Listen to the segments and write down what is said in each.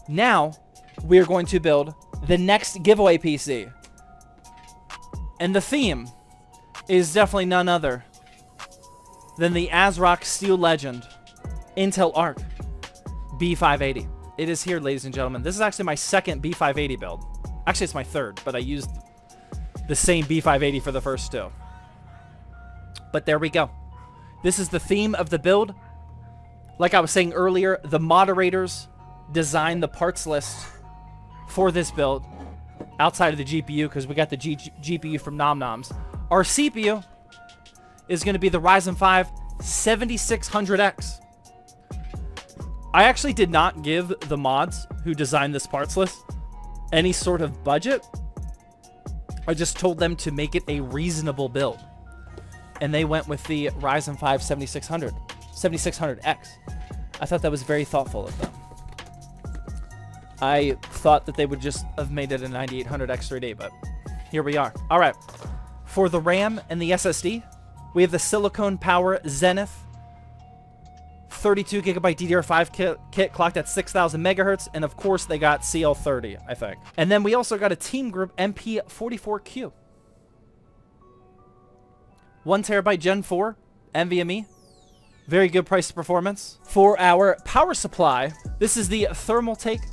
Now, we are going to build the next giveaway PC. And the theme is definitely none other than the ASRock Steel Legend Intel Arc B580. It is here, ladies and gentlemen. This is actually my second B580 build. Actually, it's my third, but I used the same B580 for the first two. But there we go. This is the theme of the build. Like I was saying earlier, the moderators designed the parts list for this build outside of the GPU because we got the GPU from NomNoms. Our CPU is going to be the Ryzen 5 7600X. I actually did not give the mods who designed this parts list any sort of budget. I just told them to make it a reasonable build. And they went with the Ryzen 5 7600X. I thought that was very thoughtful of them. I thought that they would just have made it a 9800X3D, but here we are. All right. For the RAM and the SSD, we have the Silicon Power Zenith 32 gigabyte DDR5 kit clocked at 6,000 megahertz, and of course they got CL30, I think. And then we also got a Team Group MP44Q. 1 terabyte Gen 4 NVMe. Very good price to performance. For our power supply, this is the Thermaltake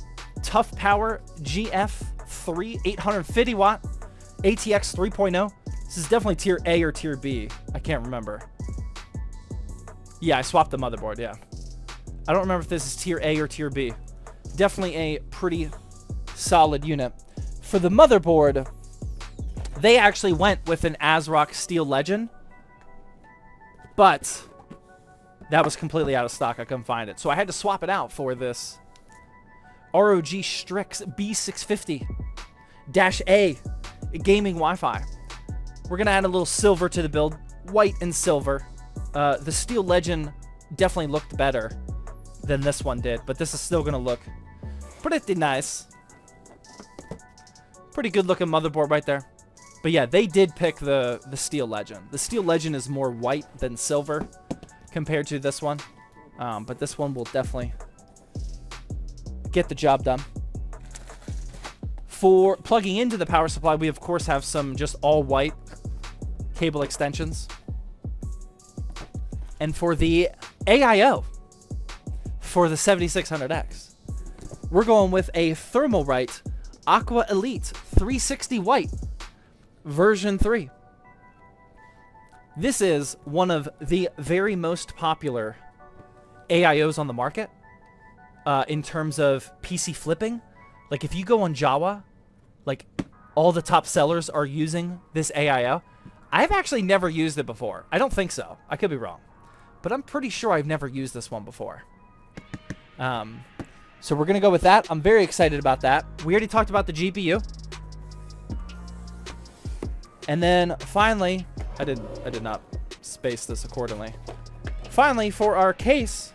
Tough Power GF3 850 watt ATX 3.0. This is definitely tier A or tier B. I can't remember. Yeah, I swapped the motherboard, yeah. I don't remember if this is tier A or tier B. Definitely a pretty solid unit. For the motherboard, they actually went with an ASRock Steel Legend, but that was completely out of stock. I couldn't find it. So I had to swap it out for this ROG Strix B650-A gaming Wi-Fi. We're going to add a little silver to the build. White and silver. The Steel Legend definitely looked better than this one did, but this is still going to look pretty nice. Pretty good looking motherboard right there. But yeah, they did pick the Steel Legend. The Steel Legend is more white than silver compared to this one. But this one will definitely get the job done. For plugging into the power supply, we of course have some just all white cable extensions. And for the AIO, for the 7600X, we're going with a Thermaltake Aqua Elite 360 white version 3. This is one of the very most popular AIOs on the market in terms of PC flipping. Like if you go on Java, like all the top sellers are using this AIO. I've actually never used it before. I don't think so. I could be wrong. But I'm pretty sure I've never used this one before. So we're going to go with that. I'm very excited about that. We already talked about the GPU. And then finally, I did not space this accordingly. Finally, for our case,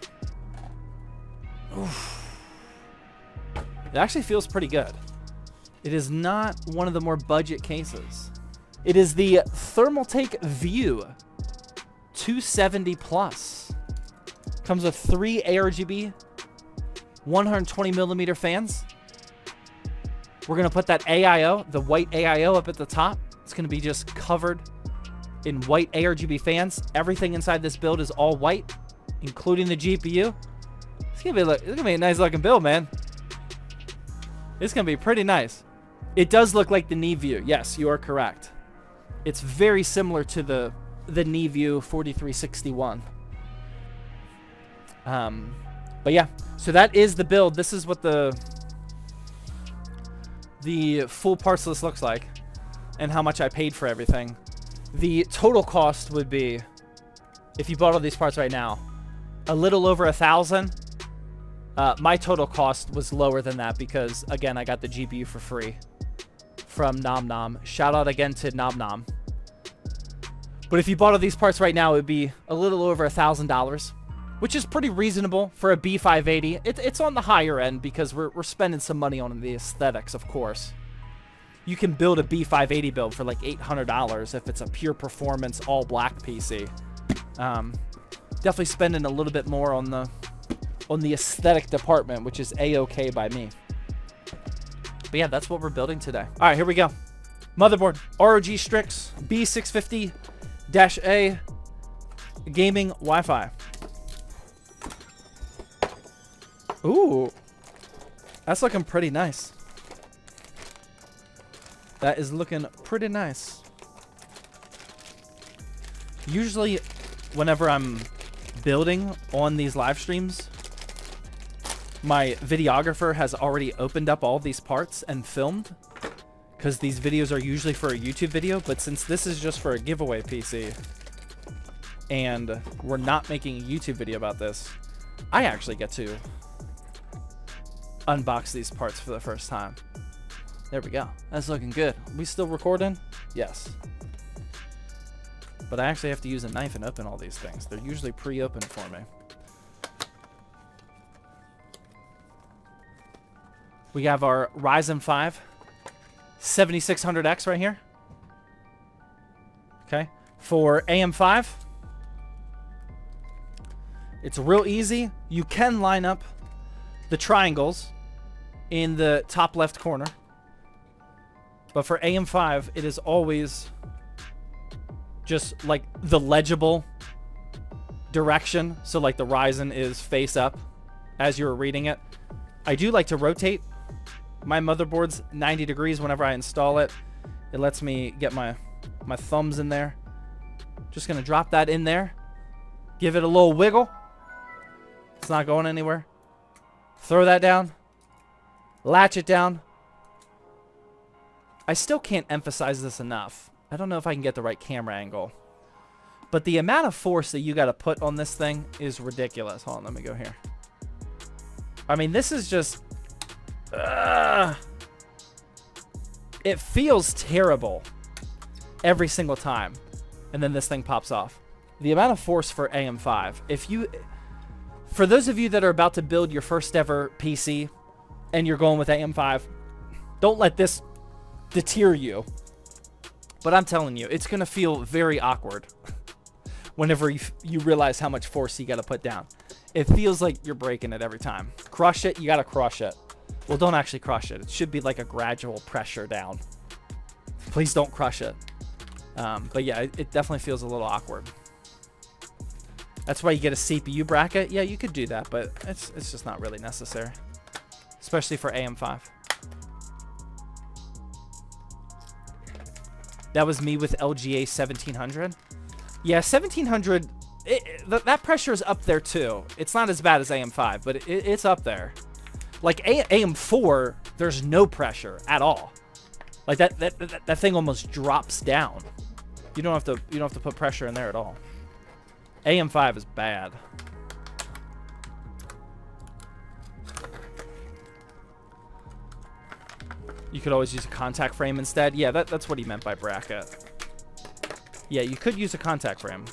it actually feels pretty good. It is not one of the more budget cases. It is the Thermaltake View 270 Plus. Comes with 3 ARGB 120 millimeter fans. We're going to put that AIO, the white AIO, up at the top. It's going to be just covered in white ARGB fans. Everything inside this build is all white, including the GPU. It's going to be a nice looking build, man. It's going to be pretty nice. It does look like the Knee View. Yes, you are correct. It's very similar to the Knee View 4361. But yeah, so that is the build. This is what the full parts list looks like and how much I paid for everything. The total cost would be, if you bought all these parts right now, a little over $1,000. My total cost was lower than that because, again, I got the GPU for free from NomNom. Shout out again to NomNom. But if you bought all these parts right now, it would be a little over $1,000, which is pretty reasonable for a B580. It's on the higher end because we're spending some money on the aesthetics, of course. You can build a B580 build for like $800 if it's a pure performance all black PC. Definitely spending a little bit more on the aesthetic department, which is A-okay by me. But yeah, that's what we're building today. All right, here we go. Motherboard, ROG Strix B650-A gaming Wi-Fi. Ooh, that's looking pretty nice. That is looking pretty nice. Usually, whenever I'm building on these live streams, my videographer has already opened up all these parts and filmed, because these videos are usually for a YouTube video. But since this is just for a giveaway PC and we're not making a YouTube video about this, I actually get to unbox these parts for the first time. There we go. That's looking good. We still recording? Yes. But I actually have to use a knife and open all these things. They're usually pre-opened for me. We have our Ryzen 5 7600X right here. Okay. For AM5, it's real easy. You can line up the triangles in the top left corner. But for AM5, it is always just like the legible direction. So like the Ryzen is face up as you're reading it. I do like to rotate my motherboards 90 degrees whenever I install it. It lets me get my thumbs in there. Just gonna drop that in there. Give it a little wiggle. It's not going anywhere. Throw that down. Latch it down. I still can't emphasize this enough. I don't know if I can get the right camera angle. But the amount of force that you got to put on this thing is ridiculous. Hold on, let me go here. I mean, this is just... it feels terrible every single time. And then this thing pops off. The amount of force for AM5. For those of you that are about to build your first ever PC and you're going with AM5, don't let this deter you. But I'm telling you, it's going to feel very awkward whenever you realize how much force you got to put down. It feels like you're breaking it every time. Crush it, you got to crush it. Well, don't actually crush it. It should be like a gradual pressure down. Please don't crush it. But yeah, it definitely feels a little awkward. That's why you get a CPU bracket. Yeah, you could do that, but it's just not really necessary. Especially for AM5. That was me with LGA 1700. Yeah, 1700, that pressure is up there too. It's not as bad as AM5, but it's up there. Like AM4, there's no pressure at all. Like that thing almost drops down. You don't have to put pressure in there at all. AM5 is bad. You could always use a contact frame instead. Yeah, that's what he meant by bracket. Yeah, you could use a contact frame.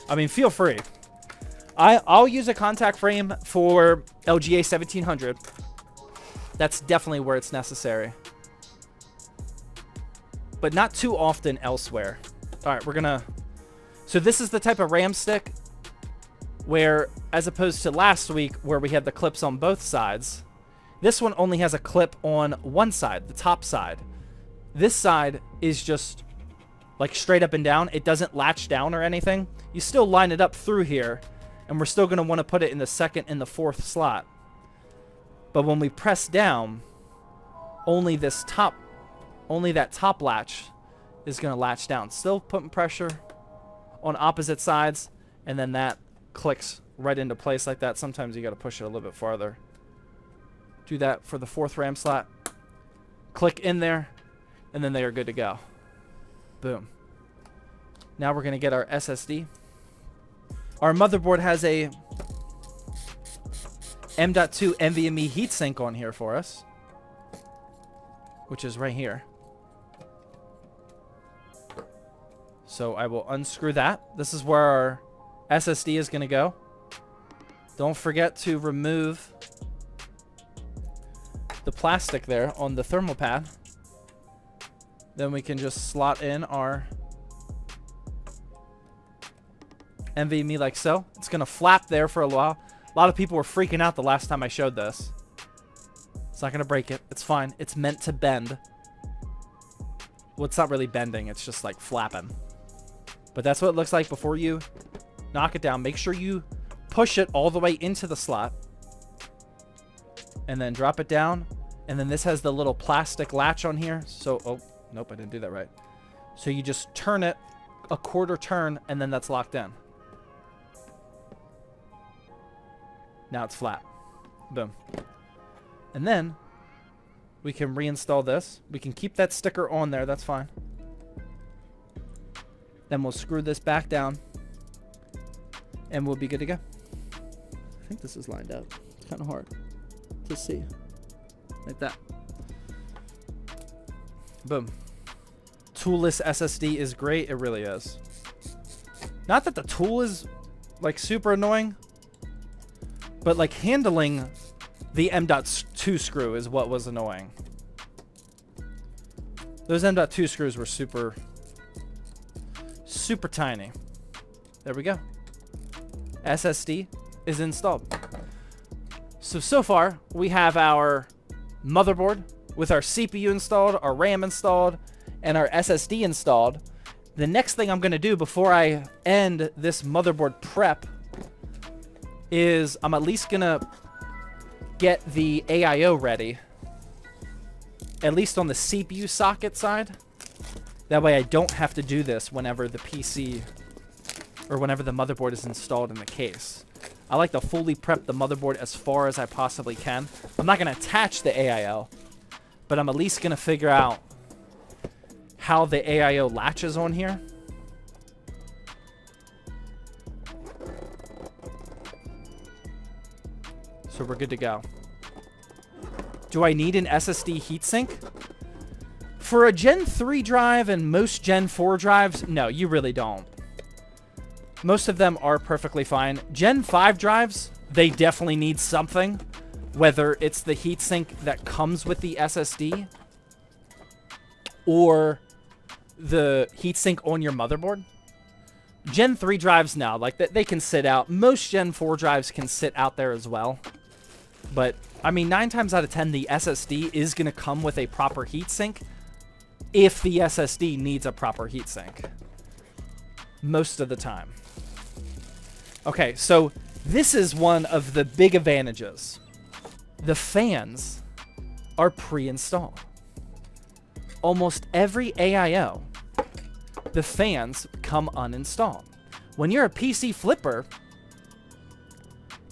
I mean, feel free. I'll use a contact frame for LGA 1700. That's definitely where it's necessary. But not too often elsewhere. All right, we're gonna... So this is the type of RAM stick where, as opposed to last week where we had the clips on both sides, this one only has a clip on one side, the top side. This side is just like straight up and down. It doesn't latch down or anything. You still line it up through here, and we're still going to want to put it in the second and the fourth slot. But when we press down, only that top latch is going to latch down. Still putting pressure on opposite sides, and then that clicks right into place like that. Sometimes you got to push it a little bit farther. Do that for the fourth RAM slot. Click in there, and then they are good to go. Boom. Now we're going to get our SSD. Our motherboard has a M.2 NVMe heatsink on here for us, which is right here. So I will unscrew that. This is where our SSD is going to go. Don't forget to remove the plastic there on the thermal pad. Then we can just slot in our NVMe like so. It's going to flap there for a while. A lot of people were freaking out the last time I showed this. It's not going to break it. It's fine. It's meant to bend. Well, it's not really bending. It's just like flapping. But that's what it looks like before you knock it down. Make sure you push it all the way into the slot. And then drop it down. And then this has the little plastic latch on here. So, oh, nope, I didn't do that right. So you just turn it a quarter turn, and then that's locked in. Now it's flat. Boom. And then we can reinstall this. We can keep that sticker on there. That's fine. Then we'll screw this back down, and we'll be good to go. I think this is lined up. It's kind of hard to see. Like that. Boom. Toolless SSD is great. It really is. Not that the tool is like super annoying, but like handling the M.2 screw is what was annoying. Those M.2 screws were super tiny. There we go. SSD is installed. So far we have our motherboard with our CPU installed, our RAM installed, and our SSD installed. The next thing I'm going to do before I end this motherboard prep is I'm at least going to get the AIO ready, at least on the CPU socket side. That way I don't have to do this whenever the PC or whenever the motherboard is installed in the case. I like to fully prep the motherboard as far as I possibly can. I'm not going to attach the AIO, but I'm at least going to figure out how the AIO latches on here. So we're good to go. Do I need an SSD heatsink? For a Gen 3 drive and most Gen 4 drives, no, you really don't. Most of them are perfectly fine. Gen 5 drives, they definitely need something. Whether it's the heatsink that comes with the SSD or the heatsink on your motherboard. Gen 3 drives now, like they can sit out. Most Gen 4 drives can sit out there as well. But, I mean, 9 times out of 10, the SSD is going to come with a proper heatsink if the SSD needs a proper heatsink. Most of the time. Okay, so this is one of the big advantages. The fans are pre-installed. Almost every AIO, the fans come uninstalled. When you're a PC flipper,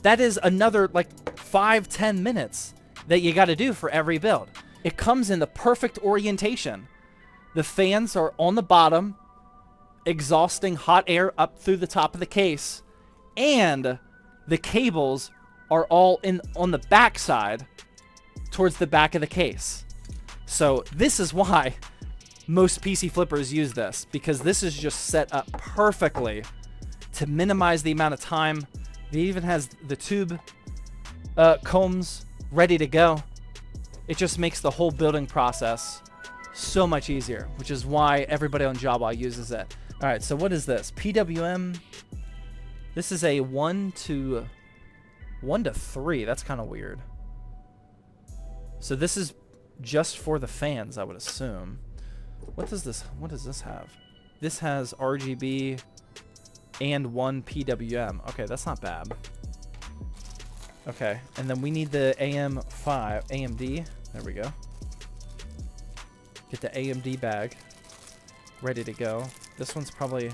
that is another like 5-10 minutes that you got to do for every build. It comes in the perfect orientation. The fans are on the bottom, exhausting hot air up through the top of the case, and the cables are all on the back side towards the back of the case. So this is why most PC flippers use this, because this is just set up perfectly to minimize the amount of time. It even has the tube combs ready to go. It just makes the whole building process so much easier, which is why everybody on Java uses it. All right, so what is this? PWM. This is a 1 to 3. That's kind of weird. So this is just for the fans, I would assume. What does this have? This has RGB and 1 PWM. Okay, that's not bad. Okay, and then we need the AMD. There we go. Get the AMD bag ready to go. This one's probably...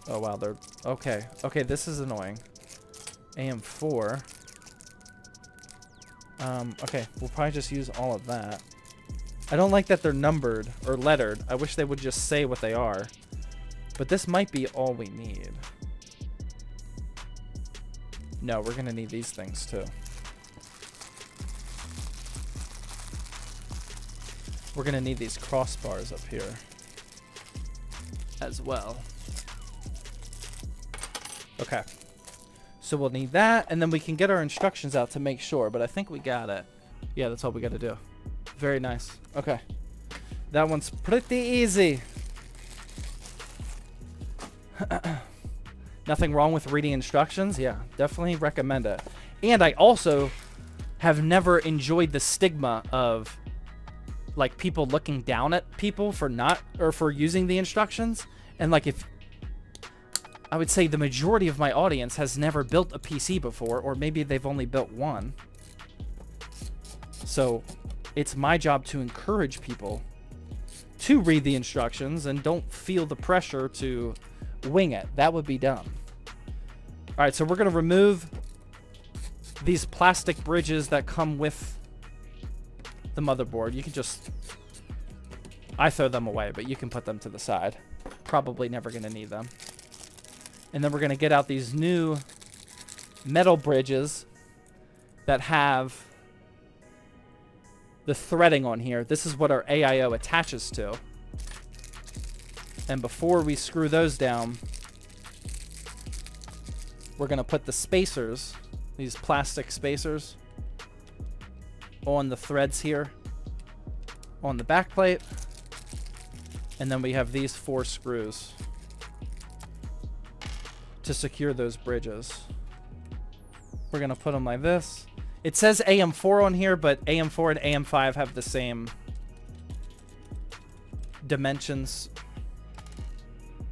Oh, wow, they're... Okay, okay, this is annoying. AM4. Okay, we'll probably just use all of that. I don't like that they're numbered or lettered. I wish they would just say what they are. But this might be all we need. No, we're going to need these things too. We're going to need these crossbars up here as well. Okay. So we'll need that, and then we can get our instructions out to make sure, but I think we got it. Yeah, that's all we got to do. Very nice. Okay. That one's pretty easy. Nothing wrong with reading instructions. Yeah, definitely recommend it. And I also have never enjoyed the stigma of like people looking down at people for for using the instructions. And like, if I would say the majority of my audience has never built a PC before, or maybe they've only built one. So it's my job to encourage people to read the instructions and don't feel the pressure to wing it. That would be dumb. All right, so we're going to remove these plastic bridges that come with the motherboard. You can just, I throw them away, but you can put them to the side. Probably never going to need them. And then we're going to get out these new metal bridges that have the threading on here. This is what our AIO attaches to. And before we screw those down, we're going to put the spacers, these plastic spacers, on the threads here on the back plate. And then we have these 4 screws to secure those bridges. We're going to put them like this. It says AM4 on here, but AM4 and AM5 have the same dimensions.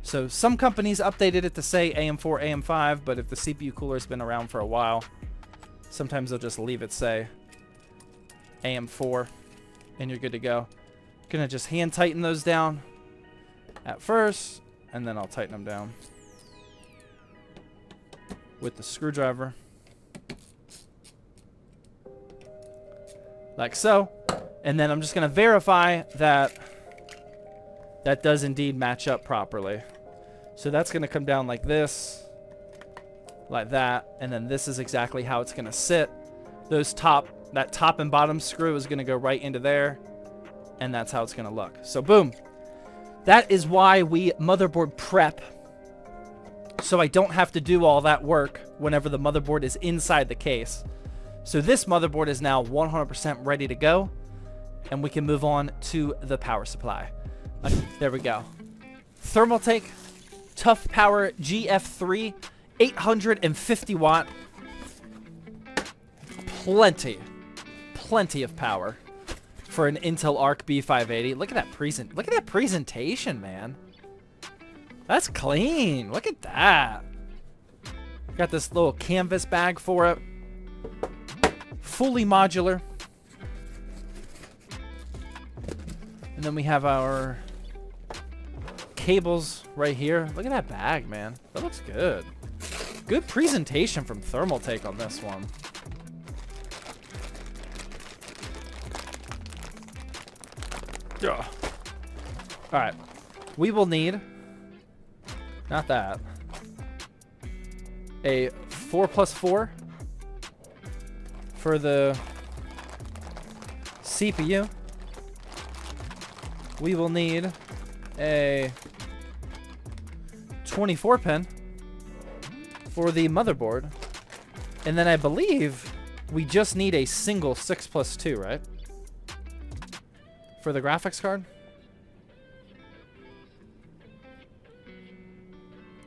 So some companies updated it to say AM4, AM5, but if the CPU cooler's been around for a while, sometimes they'll just leave it say AM4, and you're good to go. Gonna just hand tighten those down at first, and then I'll tighten them down with the screwdriver. Like so. And then I'm just gonna verify that that does indeed match up properly. So that's gonna come down like this, like that, and then this is exactly how it's gonna sit. That top and bottom screw is gonna go right into there, and that's how it's gonna look. So boom. That is why we motherboard prep, so I don't have to do all that work whenever the motherboard is inside the case. So this motherboard is now 100% ready to go, and we can move on to the power supply. There we go. Thermaltake Tough Power GF3, 850 watt. Plenty of power for an Intel Arc B580. Look at that presentation, man. That's clean. Look at that. Got this little canvas bag for it. Fully modular. And then we have our cables right here. Look at that bag, man. That looks good. Good presentation from Thermaltake on this one. Yeah. All right. We will need, not that, a 4+4 for the CPU. We will need a 24 pin for the motherboard. And then I believe we just need a single 6+2, right? For the graphics card.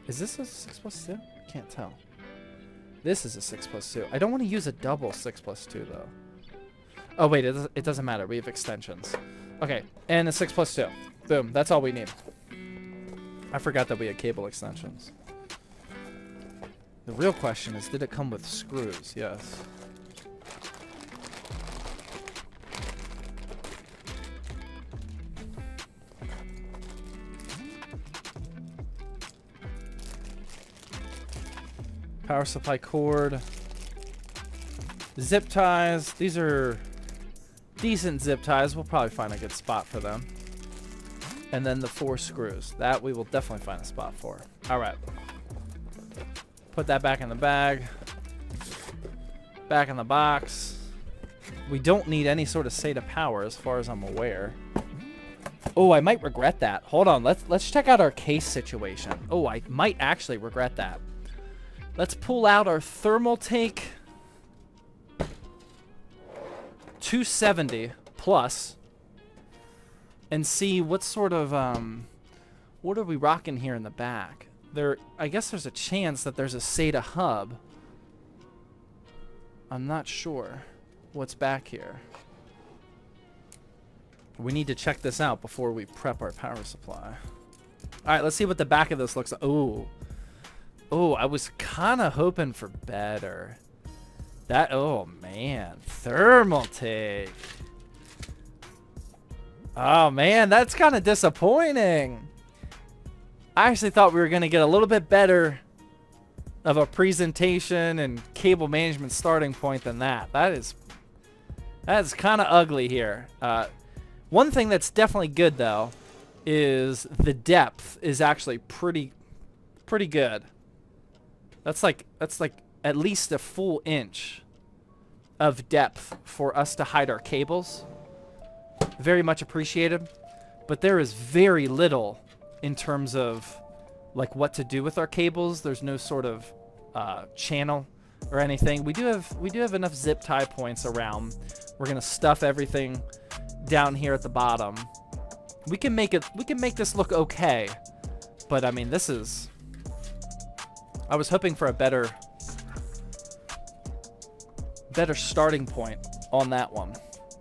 Is this a 6+2? Can't tell. This is a 6+2. I don't want to use a double 6+2 though. Oh wait, it doesn't matter. We have extensions. Okay, and a 6+2. Boom, that's all we need. I forgot that we had cable extensions. The real question is, did it come with screws? Yes. Power supply cord. Zip ties. These are decent zip ties. We'll probably find a good spot for them. And then the 4 screws. That we will definitely find a spot for. All right. Put that back in the bag. Back in the box. We don't need any sort of SATA power as far as I'm aware. Oh, I might regret that. Hold on. Let's check out our case situation. Oh, I might actually regret that. Let's pull out our Thermaltake 270 Plus and see what sort of what are we rocking here in the back. I guess there's a chance that there's a SATA hub. I'm not sure. what's back here. We need to check this out before we prep our power supply. All right, let's see what the back of this looks like. Ooh. Oh, I was kind of hoping for better. Oh man, Thermaltake. Oh man, that's kind of disappointing. I actually thought we were going to get a little bit better of a presentation and cable management starting point than that. That is kind of ugly here. One thing that's definitely good though is the depth is actually pretty good. That's like at least a full inch of depth for us to hide our cables. Very much appreciated. But there is very little in terms of like what to do with our cables. There's no sort of channel or anything. We do have enough zip tie points around. We're gonna stuff everything down here at the bottom. We can make this look okay, but I mean, this is. I was hoping for a better starting point on that one.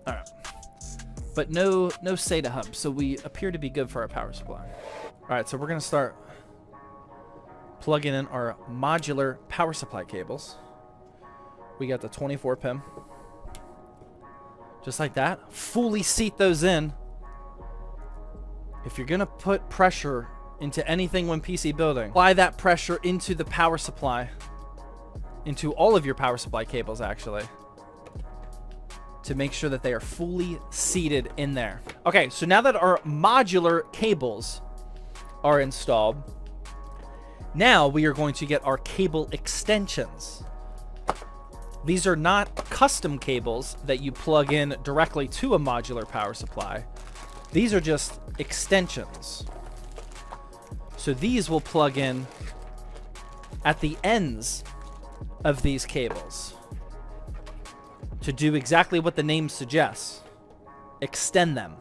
All right, but no SATA hub, so we appear to be good for our power supply. All right, so we're gonna start plugging in our modular power supply cables. We got the 24 pin, just like that. Fully seat those in. If you're gonna put pressure into anything when PC building, apply that pressure into the power supply, into all of your power supply cables actually, to make sure that they are fully seated in there. Okay, so now that our modular cables are installed, now we are going to get our cable extensions. These are not custom cables that you plug in directly to a modular power supply. These are just extensions. So these will plug in at the ends of these cables to do exactly what the name suggests. Extend them.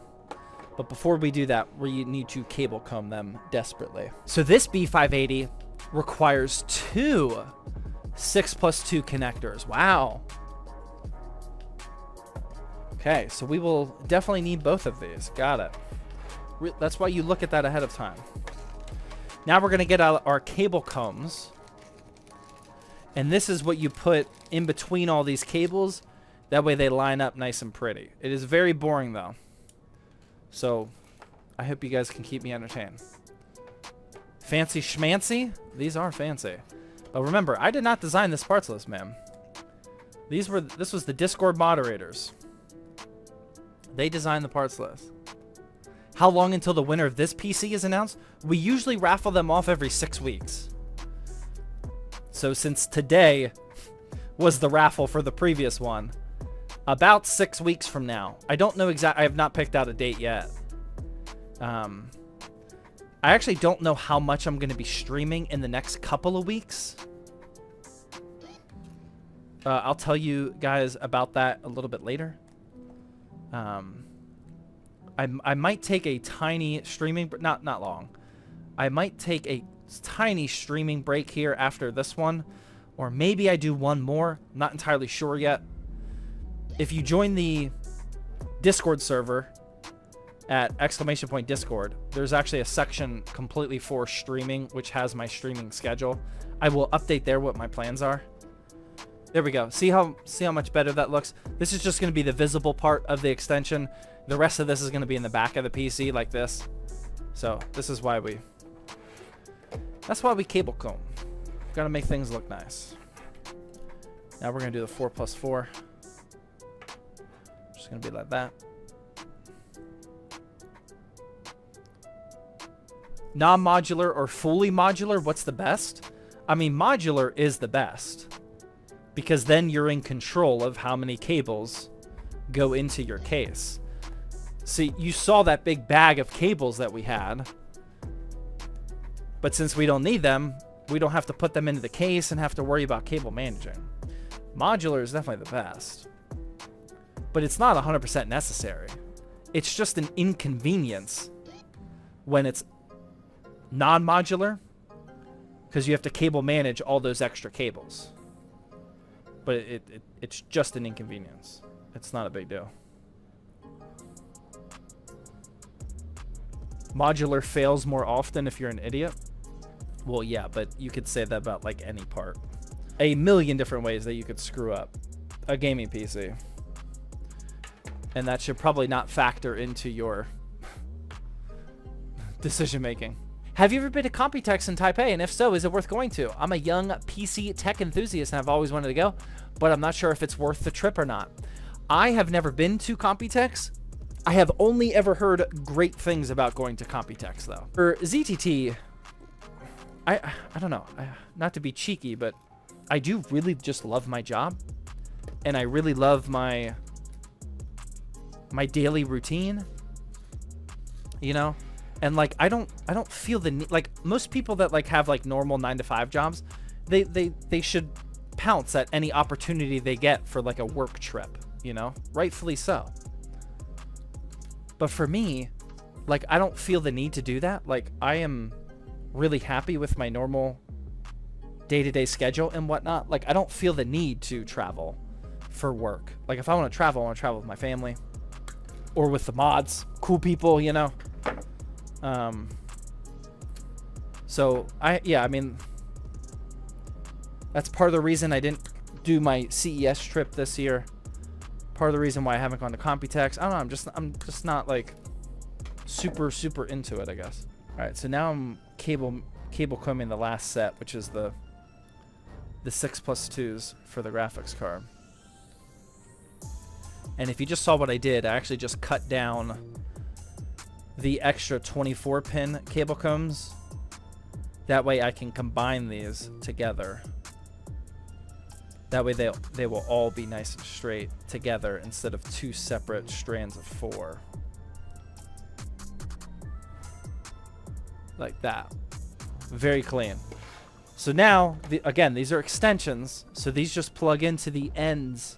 But before we do that, we need to cable comb them desperately. So this B580 requires two 6+2 connectors. Wow. Okay, so we will definitely need both of these. Got it. That's why you look at that ahead of time. Now we're going to get out our cable combs. And this is what you put in between all these cables. That way they line up nice and pretty. It is very boring though. So I hope you guys can keep me entertained. Fancy schmancy? These are fancy. But remember, I did not design this parts list, man. This was the Discord moderators. They designed the parts list. How long until the winner of this PC is announced? We usually raffle them off every 6 weeks. So since today was the raffle for the previous one, about 6 weeks from now. I don't know exactly. I have not picked out a date yet. I actually don't know how much I'm going to be streaming in the next couple of weeks. I'll tell you guys about that a little bit later. I might take a tiny streaming, but not long. I might take a tiny streaming break here after this one, or maybe I do one more. I'm not entirely sure yet. If you join the Discord server at !Discord, there's actually a section completely for streaming, which has my streaming schedule. I will update there what my plans are. There we go. See how much better that looks? This is just going to be the visible part of the extension. The rest of this is going to be in the back of the PC like this. So this is why that's why we cable comb. Got to make things look nice. Now we're going to do the 4+4. Just going to be like that. Non-modular or fully modular, what's the best? I mean, modular is the best, because then you're in control of how many cables go into your case. See, you saw that big bag of cables that we had, but since we don't need them, we don't have to put them into the case and have to worry about cable managing. Modular is definitely the best, but it's not 100% necessary. It's just an inconvenience when it's non-modular, because you have to cable manage all those extra cables. But it's just an inconvenience. It's not a big deal. Modular fails more often if you're an idiot. Well, yeah, but you could say that about like any part. A million different ways that you could screw up a gaming PC. And that should probably not factor into your decision making. Have you ever been to Computex in Taipei? And if so, is it worth going to? I'm a young PC tech enthusiast and I've always wanted to go, but I'm not sure if it's worth the trip or not. I have never been to Computex. I have only ever heard great things about going to Computex, though. For ZTT, I don't know. Not to be cheeky, but I do really just love my job, and I really love my daily routine. You know, and like I don't feel the need. Like most people that like have like normal 9-to-5 jobs, they should pounce at any opportunity they get for like a work trip. You know, rightfully so. But for me, like, I don't feel the need to do that. Like, I am really happy with my normal day-to-day schedule and whatnot. Like, I don't feel the need to travel for work. Like, if I want to travel with my family or with the mods, cool people, you know. So, I mean, that's part of the reason I didn't do my CES trip this year. Part of the reason why I haven't gone to Computex. I don't know. I'm just not like super into it, I guess. All right, so now I'm cable combing the last set, which is the 6+2s for the graphics card. And if you just saw what I did, I actually just cut down the extra 24-pin cable combs. That way I can combine these together. That way they will all be nice and straight together instead of two separate strands of 4. Like that. Very clean. So now, again, these are extensions. So these just plug into the ends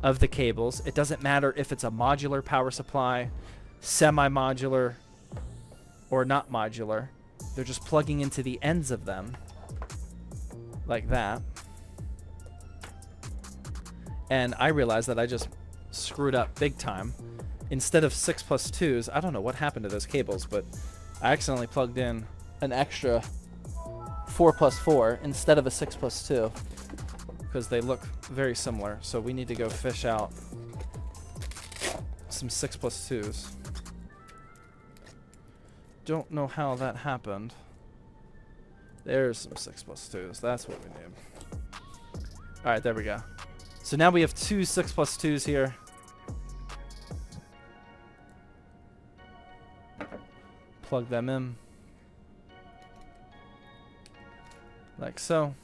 of the cables. It doesn't matter if it's a modular power supply, semi-modular, or not modular. They're just plugging into the ends of them. Like that. And I realized that I just screwed up big time. Instead of 6+2s, I don't know what happened to those cables, but I accidentally plugged in an extra 4+4 instead of a 6+2 because they look very similar. So we need to go fish out some 6+2s. Don't know how that happened. There's some 6+2s. That's what we need. All right, there we go. So now we have two 6+2s here. Plug them in. Like so.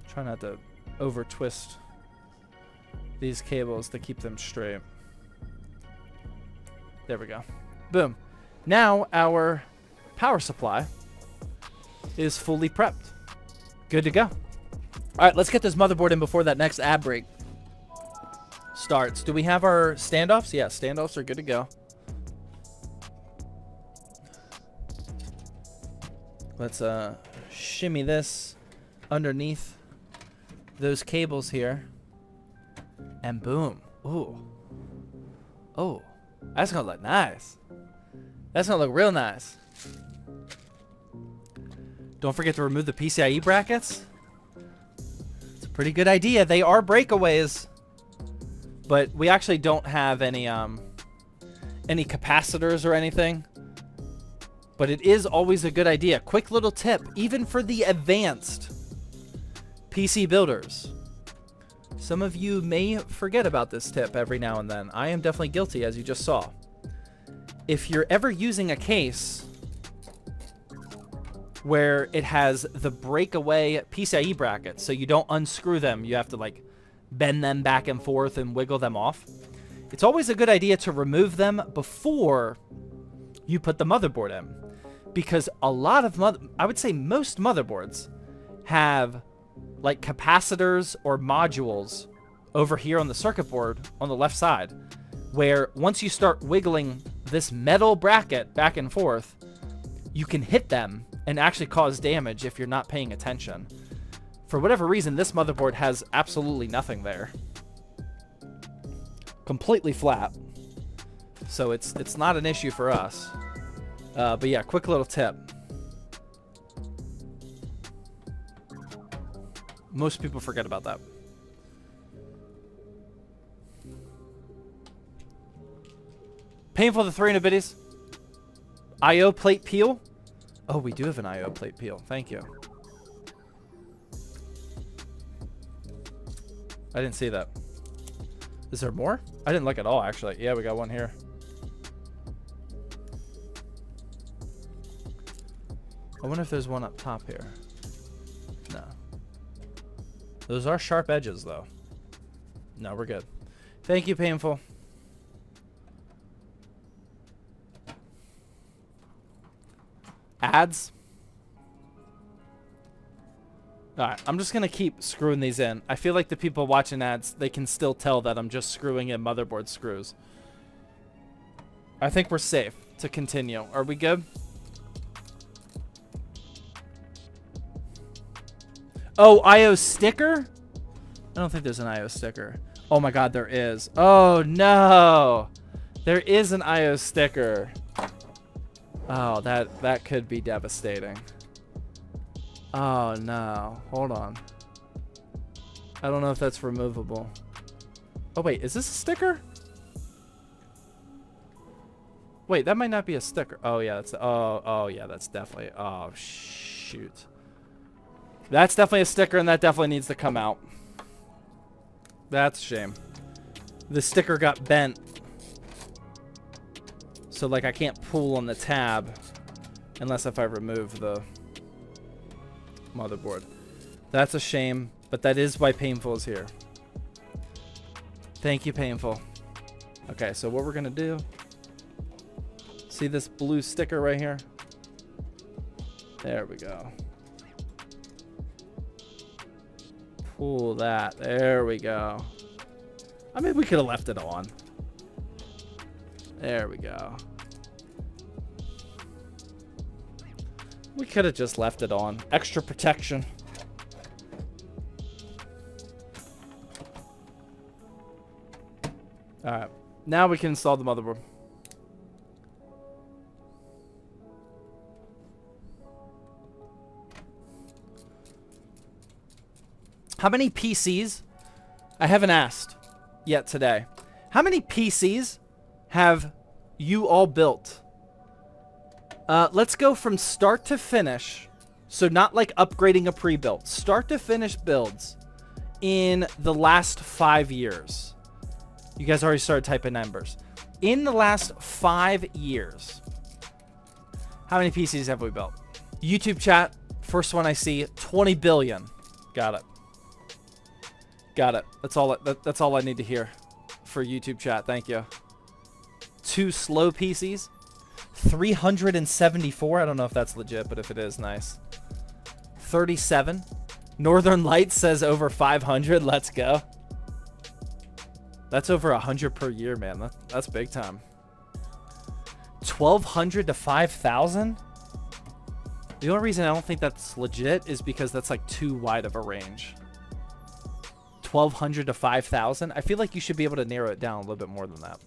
Try not to over twist these cables to keep them straight. There we go. Boom. Now our power supply is fully prepped. Good to go. All right, let's get this motherboard in before that next ad break starts. Do we have our standoffs? Yeah, standoffs are good to go. Let's shimmy this underneath those cables here. And boom. Ooh. Oh, that's gonna look nice. That's gonna look real nice. Don't forget to remove the PCIe brackets. It's a pretty good idea. They are breakaways, but we actually don't have any capacitors or anything. But it is always a good idea. Quick little tip, even for the advanced PC builders. Some of you may forget about this tip every now and then. I am definitely guilty, as you just saw. If you're ever using a case where it has the breakaway PCIe brackets, so you don't unscrew them, you have to like bend them back and forth and wiggle them off, it's always a good idea to remove them before you put the motherboard in. Because a lot of, I would say most motherboards have like capacitors or modules over here on the circuit board on the left side, where once you start wiggling this metal bracket back and forth, you can hit them and actually cause damage if you're not paying attention. For whatever reason, this motherboard has absolutely nothing there. Completely flat. So it's not an issue for us. But yeah, quick little tip. Most people forget about that. Painful the 300 biddies. IO plate peel. Oh, we do have an IO plate peel. Thank you. I didn't see that. Is there more? I didn't look at all, actually. Yeah, we got one here. I wonder if there's one up top here. No. Those are sharp edges, though. No, we're good. Thank you, Painful. Ads. Alright, I'm just going to keep screwing these in. I feel like the people watching ads, they can still tell that I'm just screwing in motherboard screws. I think we're safe to continue. Are we good? Oh, IO sticker? I don't think there's an IO sticker. Oh my god, there is. Oh no! There is an IO sticker. Oh, that could be devastating. Oh no. Hold on. I don't know if that's removable. Oh wait, is this a sticker? Wait, that might not be a sticker. Oh yeah, that's oh yeah, that's definitely. Oh shoot. That's definitely a sticker, and that definitely needs to come out. That's a shame. The sticker got bent. So like I can't pull on the tab unless if I remove the motherboard. That's a shame, but that is why Painful is here. Thank you, Painful. Okay, so what we're gonna do, see this blue sticker right here? There we go. Pull that. There we go. I mean, we could have left it on. There we go. We could have just left it on. Extra protection. Alright. Now we can install the motherboard. How many PCs? I haven't asked yet today. How many PCs have you all built? Let's go from start to finish. So not like upgrading a pre-built. Start to finish builds in the last 5 years. You guys already started typing numbers. In the last 5 years, how many PCs have we built? YouTube chat, first one I see, 20 billion. Got it. Got it. That's all I need to hear for YouTube chat. Thank you. 2 slow PCs. 374. I don't know if that's legit, but if it is, nice. 37. Northern Lights says over 500. Let's go. That's over 100 per year, man. That's big time. 1,200 to 5,000. The only reason I don't think that's legit is because that's like too wide of a range. 1,200 to 5,000. I feel like you should be able to narrow it down a little bit more than that.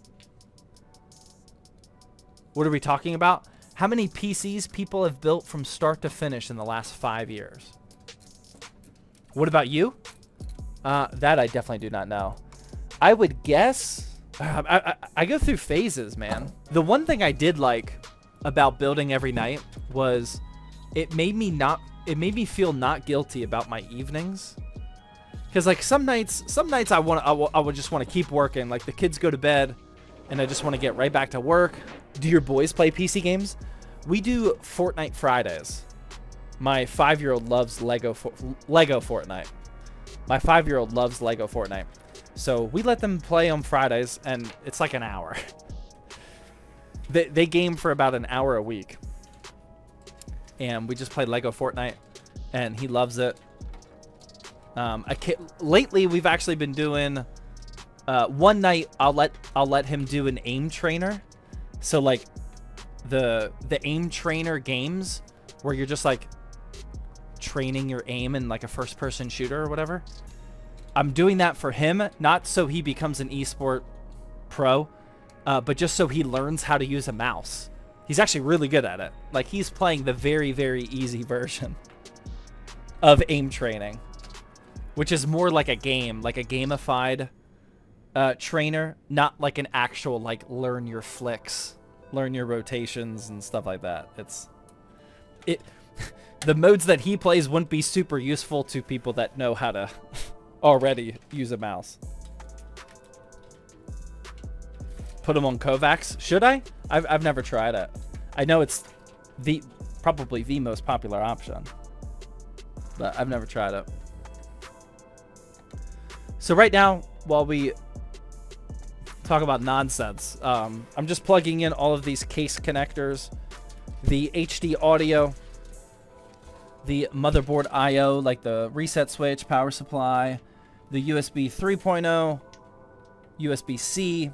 What are we talking about? How many PCs people have built from start to finish in the last 5 years? What about you? That I definitely do not know. I would guess... I go through phases, man. The one thing I did like about building every night was it made me feel not guilty about my evenings. Because like some nights I would just want to keep working. Like the kids go to bed and I just want to get right back to work. Do your boys play PC games? We do Fortnite Fridays. My 5-year-old loves Lego Fortnite. My 5-year-old loves Lego Fortnite. So we let them play on Fridays, and it's like an hour. They game for about an hour a week. And we just play Lego Fortnite, and he loves it. Lately, we've actually been doing... one night, I'll let him do an aim trainer. So, like, the aim trainer games where you're just like training your aim in like a first-person shooter or whatever. I'm doing that for him, not so he becomes an esport pro, but just so he learns how to use a mouse. He's actually really good at it. Like, he's playing the very, very easy version of aim training, which is more like a game, like a gamified trainer, not like an actual, like, learn your flicks, learn your rotations and stuff like that. The modes that he plays wouldn't be super useful to people that know how to already use a mouse. Put him on Kovacs. Should I? I've never tried it. I know it's probably the most popular option, but I've never tried it. So right now, while we talk about nonsense, I'm just plugging in all of these case connectors, the HD audio, the motherboard I/O, like the reset switch, power supply, the USB 3.0, USB-C.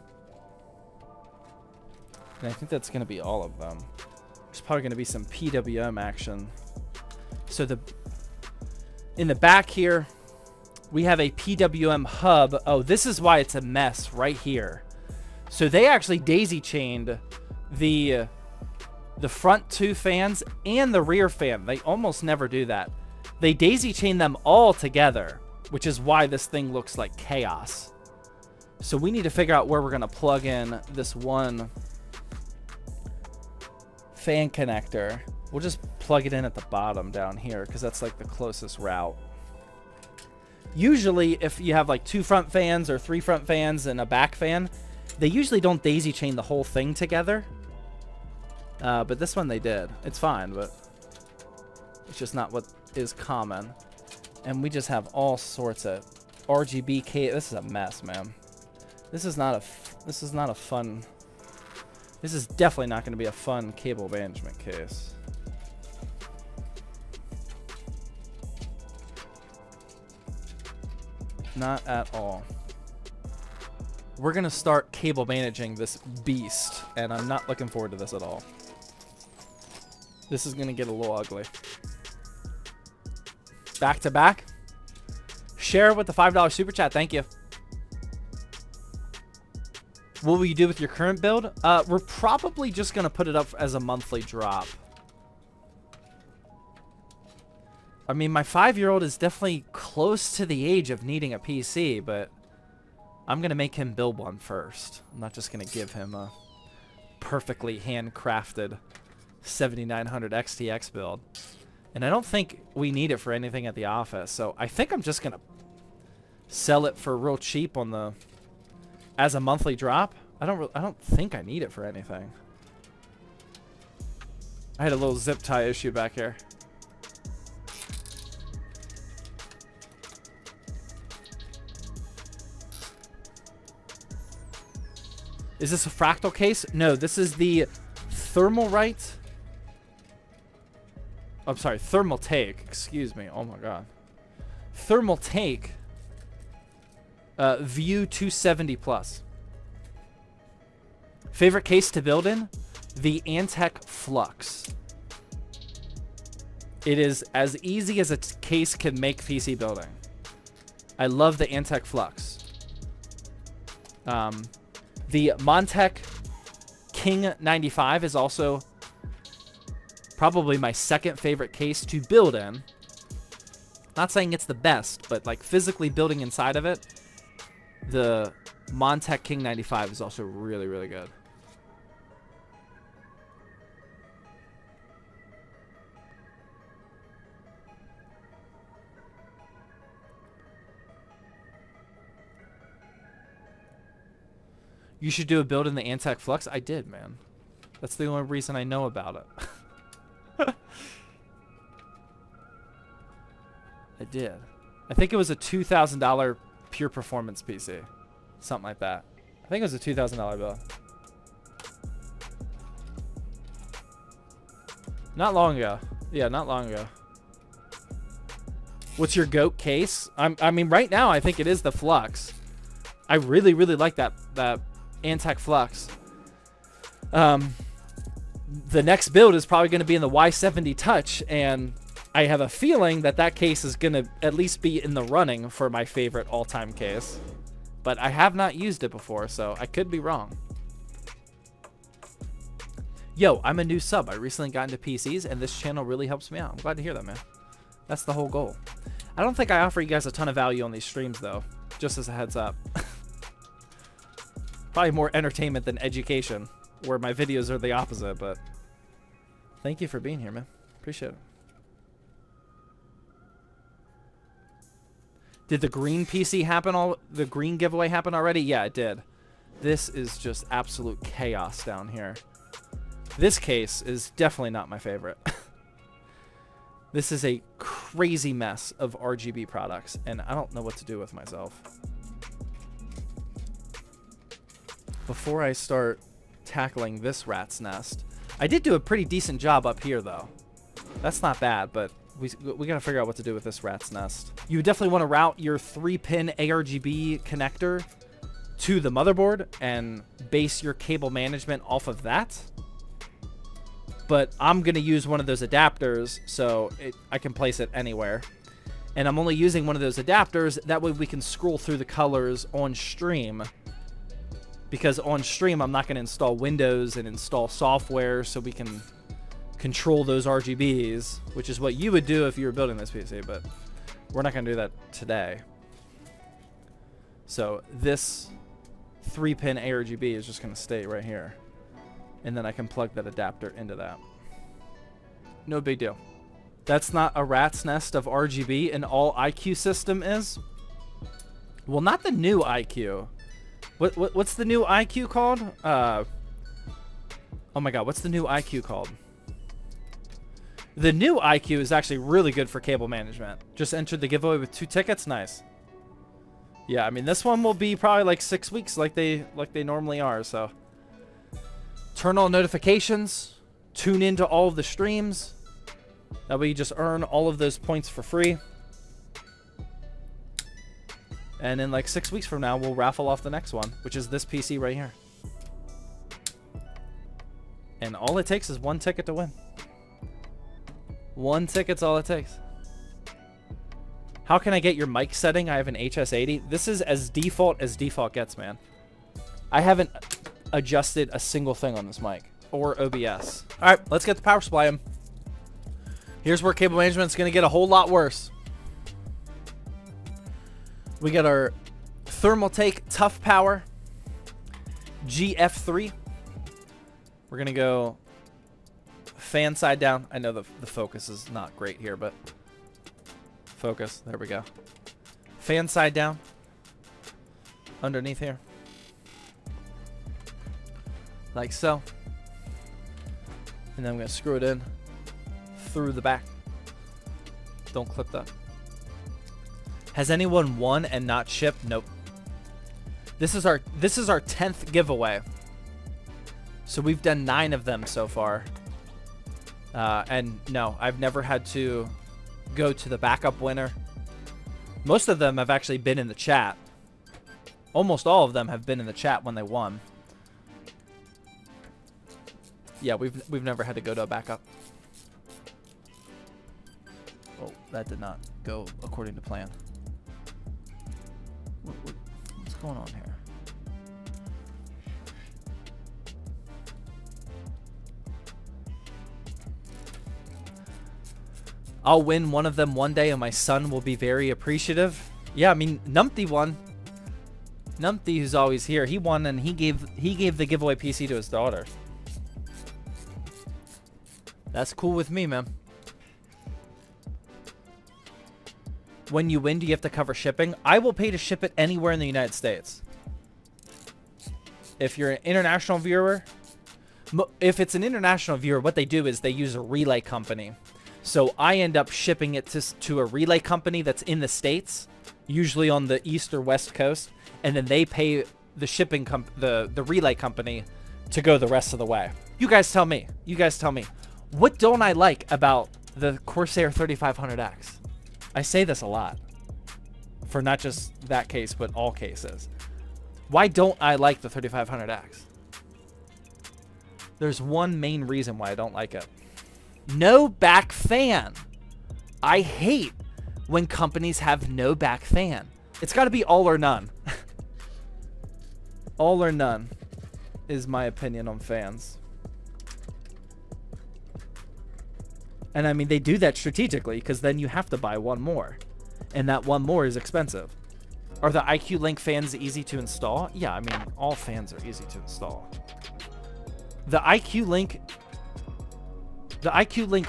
And I think that's going to be all of them. There's probably going to be some PWM action. So in the back here, we have a PWM hub. Oh, this is why it's a mess right here. So they actually daisy-chained the front two fans and the rear fan. They almost never do that. They daisy-chain them all together, which is why this thing looks like chaos. So we need to figure out where we're going to plug in this one fan connector. We'll just plug it in at the bottom down here because that's like the closest route. Usually if you have like 2 front fans or 3 front fans and a back fan, they usually don't daisy chain the whole thing together. But this one they did. It's fine, but it's just not what is common. And we just have all sorts of RGB cable. This is a mess, man. This is not a fun. This is definitely not going to be a fun cable management case. Not at all. We're going to start cable managing this beast, and I'm not looking forward to this at all. This is going to get a little ugly. Back to back. Share with the $5 super chat. Thank you. What will you do with your current build? We're probably just going to put it up as a monthly drop. I mean, my 5-year-old is definitely close to the age of needing a PC, but I'm going to make him build one first. I'm not just going to give him a perfectly handcrafted 7900 XTX build. And I don't think we need it for anything at the office, so I think I'm just going to sell it for real cheap on the as a monthly drop. I don't think I need it for anything. I had a little zip tie issue back here. Is this a fractal case? No, this is the Thermaltake. I'm sorry, Thermaltake. Excuse me. Oh my god. Thermaltake View 270 Plus. Favorite case to build in? The Antec Flux. It is as easy as a case can make PC building. I love the Antec Flux. The Montech King 95 is also probably my second favorite case to build in. Not saying it's the best, but like physically building inside of it, the Montech King 95 is also really, really good. You should do a build in the Antec Flux. I did, man. That's the only reason I know about it. I did. I think it was a $2,000 pure performance PC. Something like that. I think it was a $2,000 build. Not long ago. Yeah, not long ago. What's your GOAT case? I mean, right now, I think it is the Flux. I really, really like that Antec Flux. the next build is probably going to be in the Y70 Touch, and I have a feeling that that case is going to at least be in the running for my favorite all-time case. But I have not used it before, so I could be wrong. Yo, I'm a new sub. I recently got into PCs, and this channel really helps me out. I'm glad to hear that, man. That's the whole goal. I don't think I offer you guys a ton of value on these streams, though. Just as a heads up. Probably more entertainment than education, where my videos are the opposite, but thank you for being here, man. Appreciate it. Did the green PC happen the green giveaway happen already? Yeah, it did. This is just absolute chaos down here. This case is definitely not my favorite. This is a crazy mess of RGB products, and I don't know what to do with myself. Before I start tackling this rat's nest, I did do a pretty decent job up here, though. That's not bad, but we gotta figure out what to do with this rat's nest. You would definitely want to route your 3-pin ARGB connector to the motherboard and base your cable management off of that. But I'm going to use one of those adapters, so I can place it anywhere. And I'm only using one of those adapters, that way we can scroll through the colors on stream. Because on stream, I'm not going to install Windows and install software, so we can control those RGBs, which is what you would do if you were building this PC, but we're not going to do that today. So this 3-pin ARGB is just going to stay right here. And then I can plug that adapter into that. No big deal. That's not a rat's nest of RGB, and all IQ system is? Well, not the new IQ. What's the new IQ called? Oh my god, what's the new IQ called? The new IQ is actually really good for cable management. Just entered the giveaway with 2 tickets. Nice. Yeah, I mean, this one will be probably like 6 weeks like they normally are, so turn on notifications, tune into all of the streams. That way you just earn all of those points for free. And in like 6 weeks from now, we'll raffle off the next one, which is this PC right here. And all it takes is 1 ticket to win. 1 ticket's all it takes. How can I get your mic setting? I have an HS80. This is as default gets, man. I haven't adjusted a single thing on this mic or OBS. All right, let's get the power supply in. Here's where cable management's going to get a whole lot worse. We got our Thermaltake Tough Power GF3. We're going to go fan side down. I know the focus is not great here, but focus. There we go. Fan side down. Underneath here. Like so. And then I'm going to screw it in through the back. Don't clip that. Has anyone won and not shipped? Nope. This is our 10th giveaway. So we've done 9 of them so far. And no, I've never had to go to the backup winner. Most of them have actually been in the chat. Almost all of them have been in the chat when they won. Yeah, we've never had to go to a backup. Oh, that did not go according to plan. What's going on here? I'll win one of them one day and my son will be very appreciative. Yeah, I mean, Numpty won. Numpty, who's always here, he won, and he gave the giveaway PC to his daughter. That's cool with me, man. When you win, do you have to cover shipping? I will pay to ship it anywhere in the United States. If you're an international viewer, if it's an international viewer, what they do is they use a relay company. So I end up shipping it to a relay company that's in the States, usually on the East or West Coast, and then they pay the shipping the relay company to go the rest of the way. You guys tell me. You guys tell me. What don't I like about the Corsair 3500X? I say this a lot. For not just that case, but all cases. Why don't I like the 3500X? There's one main reason why I don't like it. No back fan. I hate when companies have no back fan. It's got to be all or none. All or none is my opinion on fans. And I mean, they do that strategically because then you have to buy one more. And that one more is expensive. Are the IQ Link fans easy to install? Yeah, I mean, all fans are easy to install. The IQ Link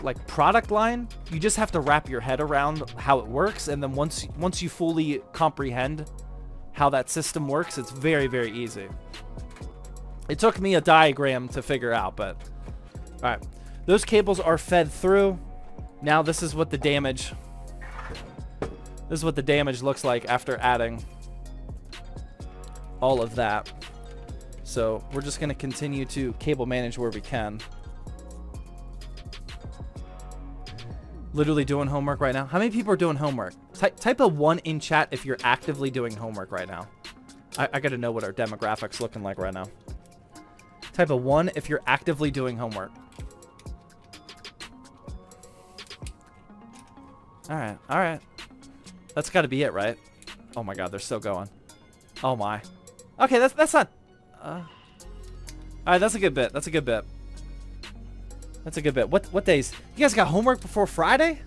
like product line, you just have to wrap your head around how it works, and then once you fully comprehend how that system works, it's very, very easy. It took me a diagram to figure out, but all right. Those cables are fed through. Now this is what the damage looks like after adding all of that. So we're just going to continue to cable manage where we can. Literally doing homework right now. How many people are doing homework? Type a 1 in chat if you're actively doing homework right now. I got to know what our demographics looking like right now. Type a 1 if you're actively doing homework. All right, all right. That's got to be it, right? Oh my God, they're still going. Oh my. Okay, that's not. All right, that's a good bit. That's a good bit. That's a good bit. What days? You guys got homework before Friday?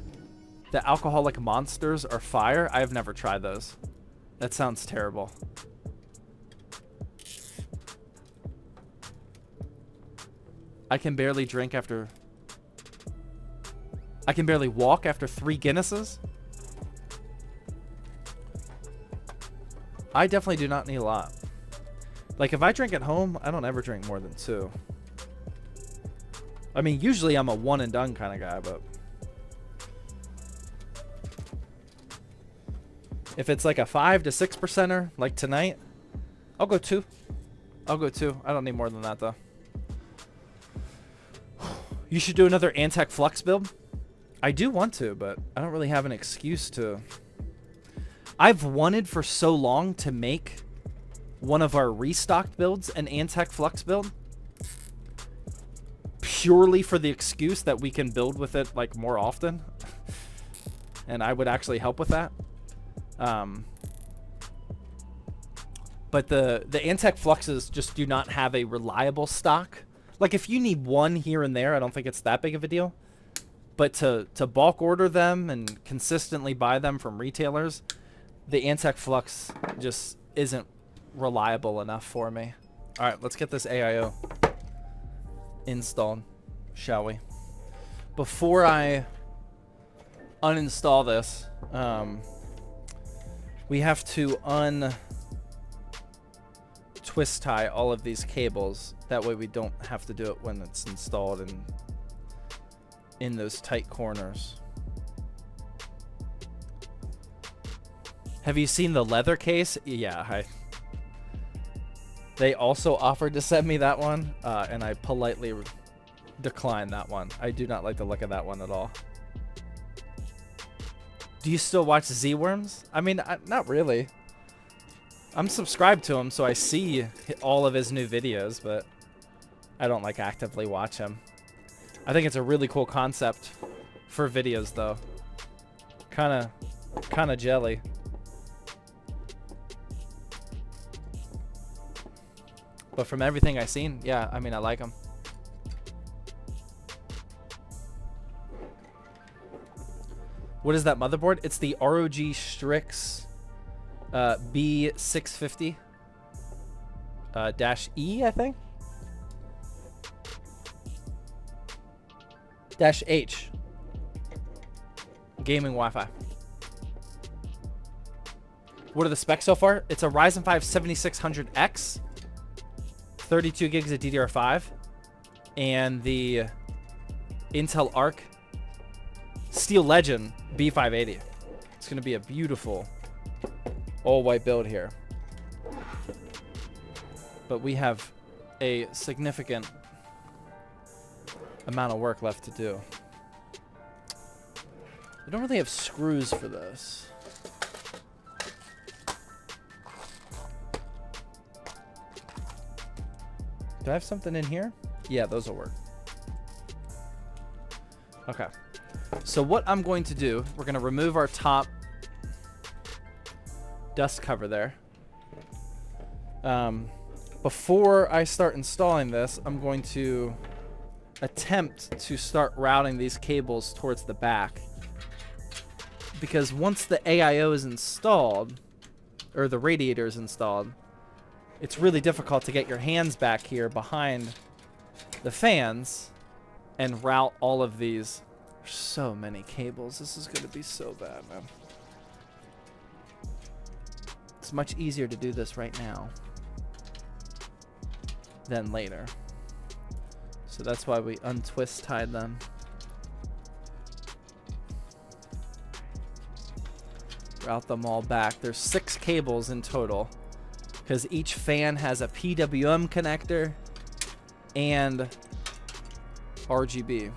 The alcoholic monsters are fire. I have never tried those. That sounds terrible. I can barely drink after. I can barely walk after 3 Guinnesses. I definitely do not need a lot. Like, if I drink at home, I don't ever drink more than 2. I mean, usually I'm a one and done kind of guy, but if it's like a 5 to 6%er, like tonight, I'll go 2. I'll go 2. I don't need more than that, though. You should do another Antec Flux build. I do want to, but I don't really have an excuse to. I've wanted for so long to make one of our restocked builds an Antec Flux build, purely for the excuse that we can build with it like more often, and I would actually help with that. But the Antec Fluxes just do not have a reliable stock. Like, if you need one here and there, I don't think it's that big of a deal. But to bulk order them and consistently buy them from retailers, the Antec Flux just isn't reliable enough for me. All right, let's get this AIO installed, shall we? Before I uninstall this, we have to twist tie all of these cables. That way we don't have to do it when it's installed and in those tight corners. Have you seen the leather case? Yeah, they also offered to send me that one, and I politely declined that one. I do not like the look of that one at all. Do you still watch Z-Worms? I mean, not really. I'm subscribed to him, so I see all of his new videos, but I don't like actively watch him. I think it's a really cool concept for videos, though. Kind of jelly. But from everything I've seen, yeah, I mean, I like him. What is that motherboard? It's the ROG Strix B650 dash E, I think. Dash H. Gaming Wi-Fi. What are the specs so far? It's a Ryzen 5 7600X, 32 gigs of DDR5, and the Intel Arc Steel Legend B580. It's going to be a beautiful all-white build here. But we have a significant amount of work left to do. We don't really have screws for this. Do I have something in here? Yeah, those will work. Okay. So what I'm going to do, we're going to remove our top dust cover there. Before I start installing this, I'm going to attempt to start routing these cables towards the back. Because once the AIO is installed, or the radiator is installed, it's really difficult to get your hands back here behind the fans and route all of these. There's so many cables. This is going to be so bad, man. It's much easier to do this right now than later. So that's why we untwist tied them. Route them all back. There's 6 cables in total because each fan has a PWM connector and RGB.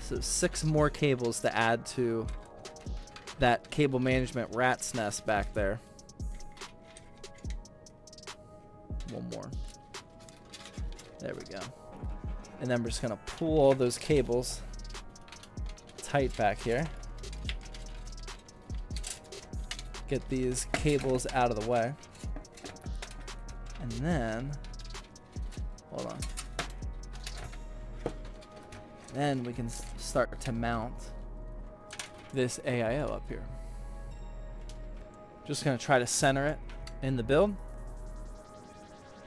So 6 more cables to add to that cable management rat's nest back there. One more. There we go. And then we're just going to pull all those cables tight back here. Get these cables out of the way. And then, hold on. Then we can start to mount this AIO up here. Just going to try to center it in the build.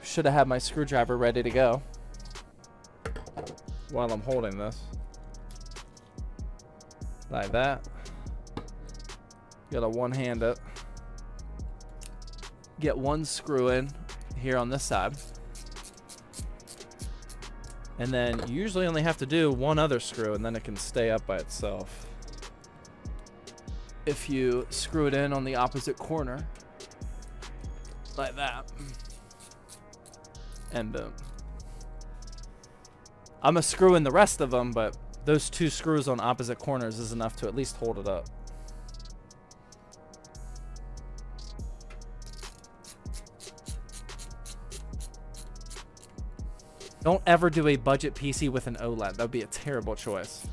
Should have had my screwdriver ready to go while I'm holding this. Like that. Gotta one-hand it. Get one screw in here on this side. And then you usually only have to do one other screw and then it can stay up by itself. If you screw it in on the opposite corner, like that. And boom. I'm gonna screw in the rest of them, but those 2 screws on opposite corners is enough to at least hold it up. Don't ever do a budget PC with an OLED. That would be a terrible choice.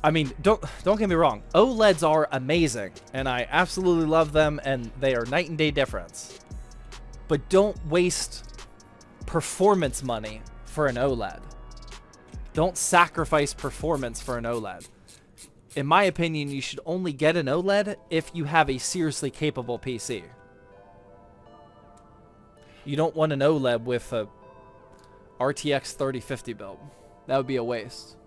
I mean, don't get me wrong. OLEDs are amazing, and I absolutely love them, and they are night and day difference. But don't waste performance money for an OLED. Don't sacrifice performance for an OLED. In my opinion, you should only get an OLED if you have a seriously capable PC. You don't want an OLED with a RTX 3050 build. That would be a waste.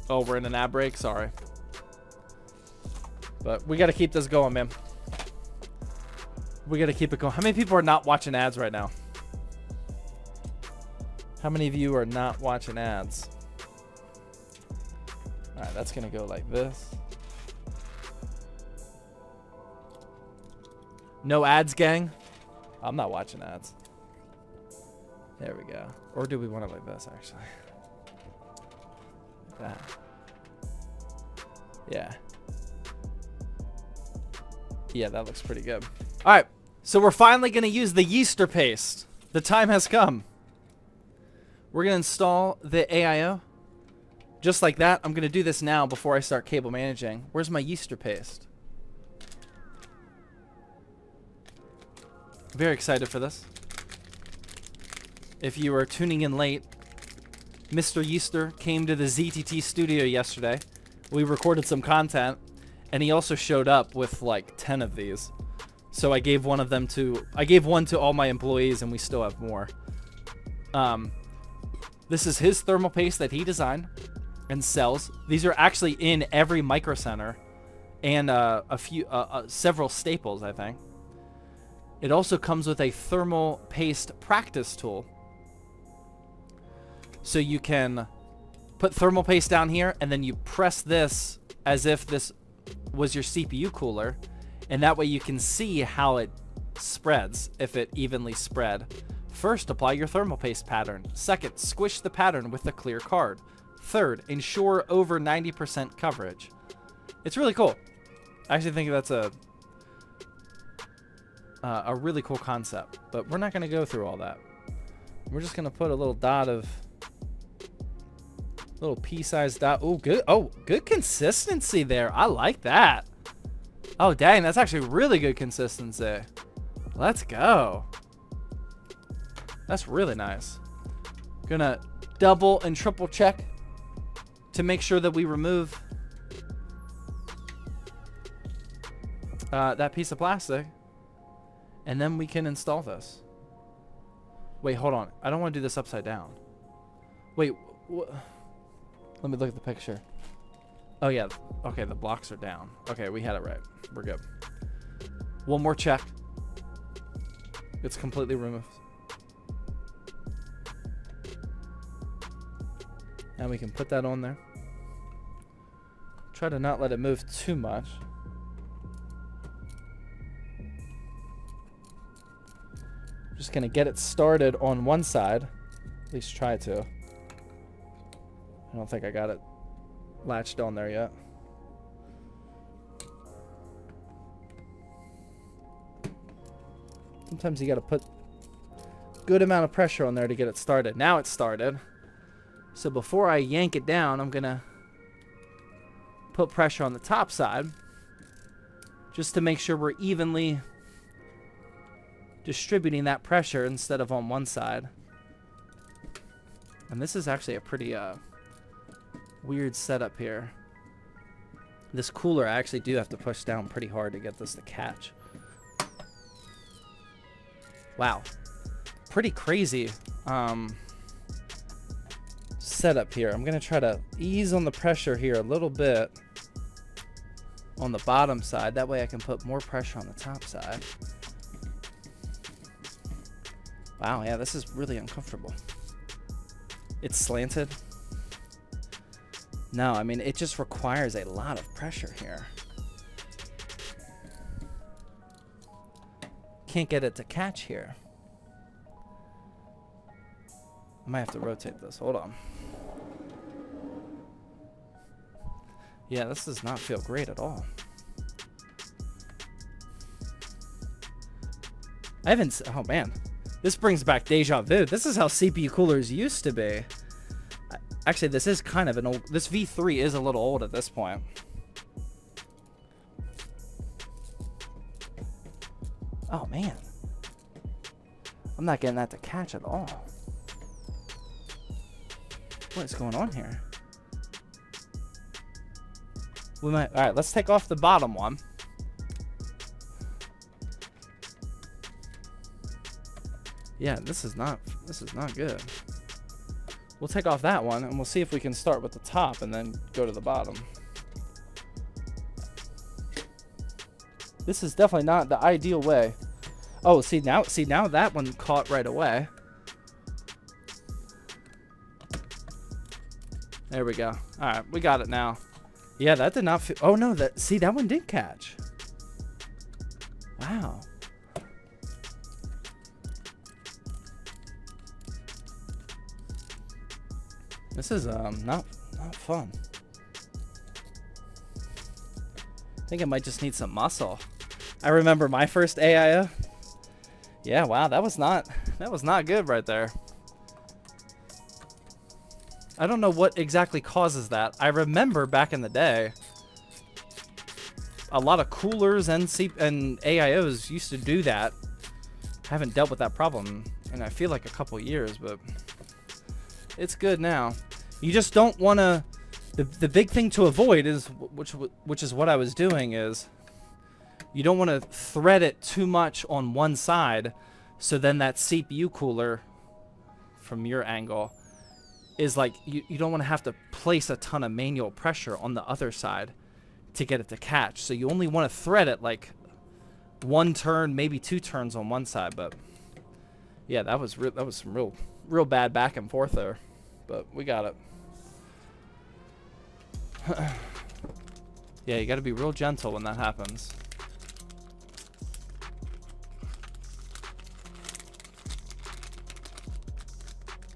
Oh, we're in an ad break? Sorry. But we got to keep this going, man. We got to keep it going. How many people are not watching ads right now? How many of you are not watching ads? All right, that's going to go like this. No ads, gang? I'm not watching ads. There we go. Or do we want it like this, actually? Like that. Yeah. Yeah, that looks pretty good. All right, so we're finally going to use the yeaster paste. The time has come. We're going to install the AIO. Just like that. I'm going to do this now before I start cable managing. Where's my yeaster paste? Very excited for this. If you were tuning in late, Mr. Yeaster came to the ZTT studio yesterday. We recorded some content, and he also showed up with like 10 of these. So I gave one to all my employees, and we still have more. This is his thermal paste that he designed and sells. These are actually in every Micro Center and several Staples, I think. It also comes with a thermal paste practice tool. So you can put thermal paste down here, and then you press this as if this was your CPU cooler. And that way you can see how it spreads, if it evenly spread. First, apply your thermal paste pattern. Second, squish the pattern with the clear card. Third, ensure over 90% coverage. It's really cool. I actually think that's a really cool concept, but we're not going to go through all that. We're just going to put a little dot of, little pea-sized dot. Oh, good. Oh, good consistency there. I like that. Oh, dang. That's actually really good consistency. Let's go. That's really nice. Gonna double and triple check to make sure that we remove that piece of plastic. And then we can install this. Wait, hold on. I don't want to do this upside down. Wait. Let me look at the picture. Oh, yeah. Okay, the blocks are down. Okay, we had it right. We're good. One more check. It's completely removed. Now we can put that on there. Try to not let it move too much. Just gonna get it started on one side. At least try to. I don't think I got it latched on there yet. Sometimes you gotta put a good amount of pressure on there to get it started. Now it's started. So before I yank it down, I'm gonna put pressure on the top side just to make sure we're evenly distributing that pressure instead of on one side. And this is actually a pretty weird setup here. This cooler, I actually do have to push down pretty hard to get this to catch. Wow. Pretty crazy setup here. I'm going to try to ease on the pressure here a little bit on the bottom side. That way I can put more pressure on the top side. Wow, yeah, this is really uncomfortable. It's slanted. No, I mean, it just requires a lot of pressure here. Can't get it to catch here. I might have to rotate this. Hold on. Yeah, this does not feel great at all. I haven't... Oh, man. This brings back deja vu. This is how CPU coolers used to be. Actually, this is kind of an old... This V3 is a little old at this point. Oh, man. I'm not getting that to catch at all. What is going on here? We might... All right, let's take off the bottom one. Yeah, this is not good. We'll take off that one and we'll see if we can start with the top and then go to the bottom. This is definitely not the ideal way. Oh, see now that one caught right away. There we go. All right, we got it now. Yeah, that did not feel... Oh no, that one did catch. Wow. This is not fun. I think it might just need some muscle. I remember my first AIO. Yeah, wow, that was not good right there. I don't know what exactly causes that. I remember back in the day, a lot of coolers and AIOs used to do that. I haven't dealt with that problem in I feel like a couple years, but it's good now. You just don't want to... The big thing to avoid is, which is what I was doing, is you don't want to thread it too much on one side, so then that CPU cooler, from your angle, is like, you don't want to have to place a ton of manual pressure on the other side to get it to catch. So you only want to thread it like one turn, maybe two turns on one side. But yeah, that was some real bad back and forth there, but we got it. Yeah, you got to be real gentle when that happens.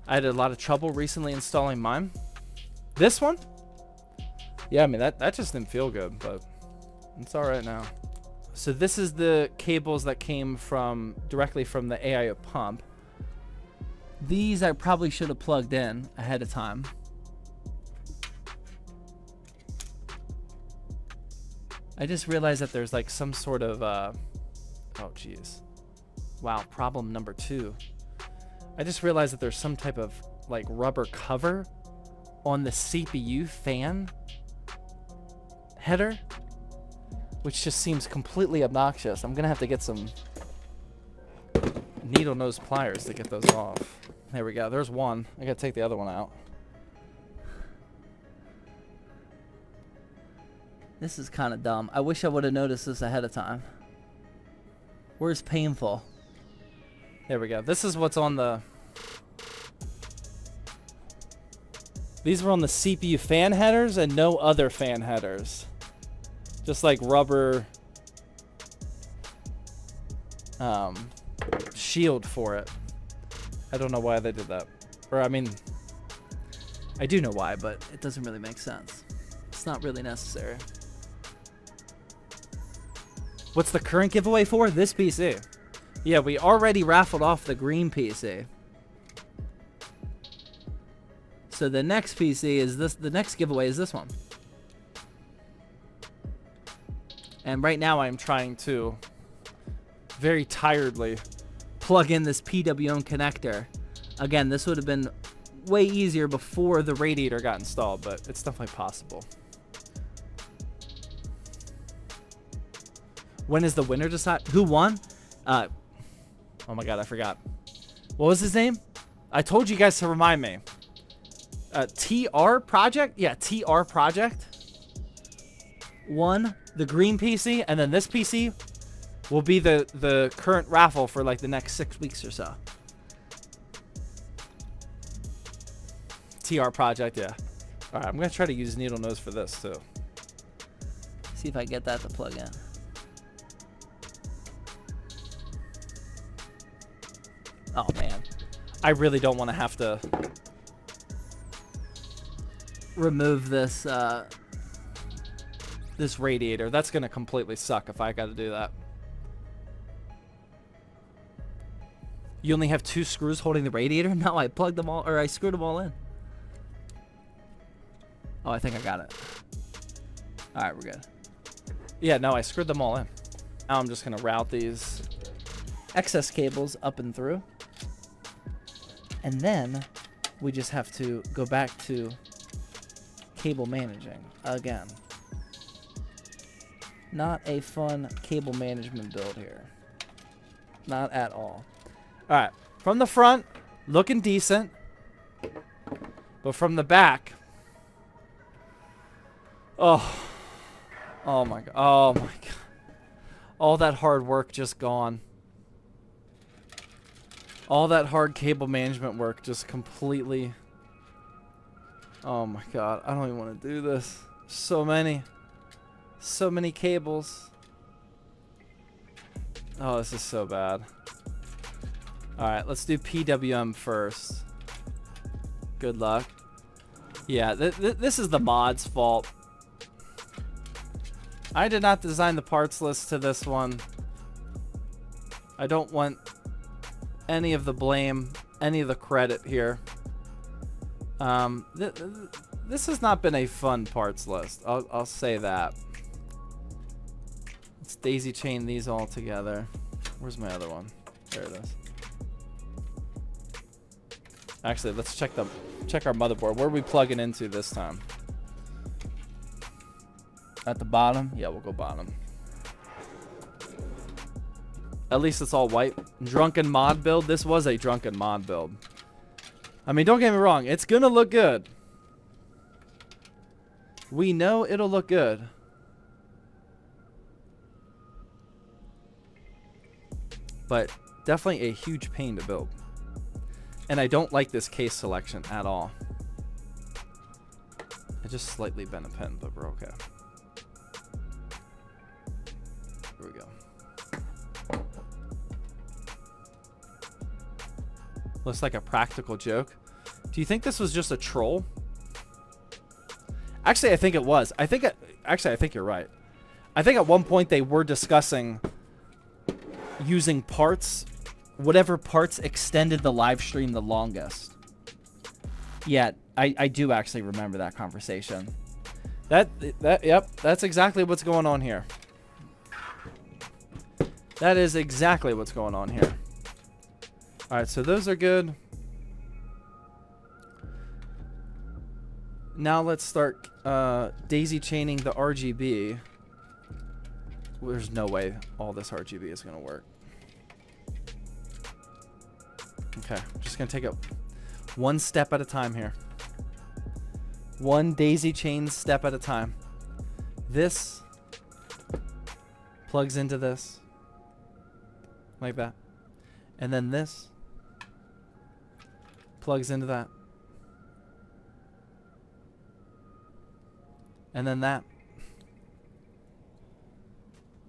I had a lot of trouble recently installing mine. This one? Yeah, I mean, that just didn't feel good, but It's all right now. So this is the cables that came from directly from the AIO pump. These I probably should have plugged in ahead of time. I just realized that there's like some sort of oh geez. Wow, problem number 2. I just realized that there's some type of like rubber cover on the CPU fan header, which just seems completely obnoxious. I'm gonna have to get some needle nose pliers to get those off. There we go. There's one. I gotta take the other one out. This is kind of dumb. I wish I would have noticed this ahead of time. Where's painful? There we go. This is what's on the... These were on the CPU fan headers and no other fan headers. Just like rubber shield for it. I don't know why they did that. Or, I mean, I do know why, but it doesn't really make sense. It's not really necessary. What's the current giveaway for? This PC. Yeah, we already raffled off the green PC. So the next PC is this. The next giveaway is this one. And right now I'm trying to very tiredly plug in this PWM connector. Again, this would have been way easier before the radiator got installed, but it's definitely possible. When is the winner decided? Who won? Oh my god, I forgot. What was his name? I told you guys to remind me. TR Project? Yeah, TR Project won the green PC, and then this PC will be the current raffle for like the next 6 weeks or so. TR Project, yeah. All right, I'm gonna try to use needle nose for this too. See if I get that to plug in. Oh man, I really don't want to have to remove this this radiator. That's gonna completely suck if I got to do that. You only have 2 screws holding the radiator? No, I plugged them all, or I screwed them all in. Oh, I think I got it. All right, we're good. Yeah, no, I screwed them all in. Now I'm just gonna route these excess cables up and through. And then we just have to go back to cable managing again. Not a fun cable management build here. Not at all. All right, from the front, looking decent. But from the back, oh my god. Oh my god. All that hard work just gone. All that hard cable management work just completely... Oh my god, I don't even want to do this. So many cables. Oh, this is so bad. Alright, let's do PWM first. Good luck. Yeah, this is the mod's fault. I did not design the parts list to this one. I don't want any of the blame, any of the credit here. This has not been a fun parts list. I'll say that. Let's daisy chain these all together. Where's my other one? There it is. Actually, let's check our motherboard. Where are we plugging into this time? At the bottom? Yeah, we'll go bottom. At least it's all white. Drunken mod build. This was a drunken mod build. I mean, don't get me wrong. It's gonna look good. We know it'll look good. But definitely a huge pain to build. And I don't like this case selection at all. I just slightly bent a pen, but we're okay. Here we go. Looks like a practical joke. Do you think this was just a troll? Actually, I think it was. Actually, I think you're right. I think at one point they were discussing using parts, whatever parts extended the live stream the longest. Yeah, I do actually remember that conversation. Yep, that's exactly what's going on here. That is exactly what's going on here. All right, so those are good. Now let's start daisy chaining the RGB. There's no way all this RGB is going to work. Okay, I'm just going to take it one step at a time here. One daisy chain step at a time. This plugs into this. Like that. And then this plugs into that. And then that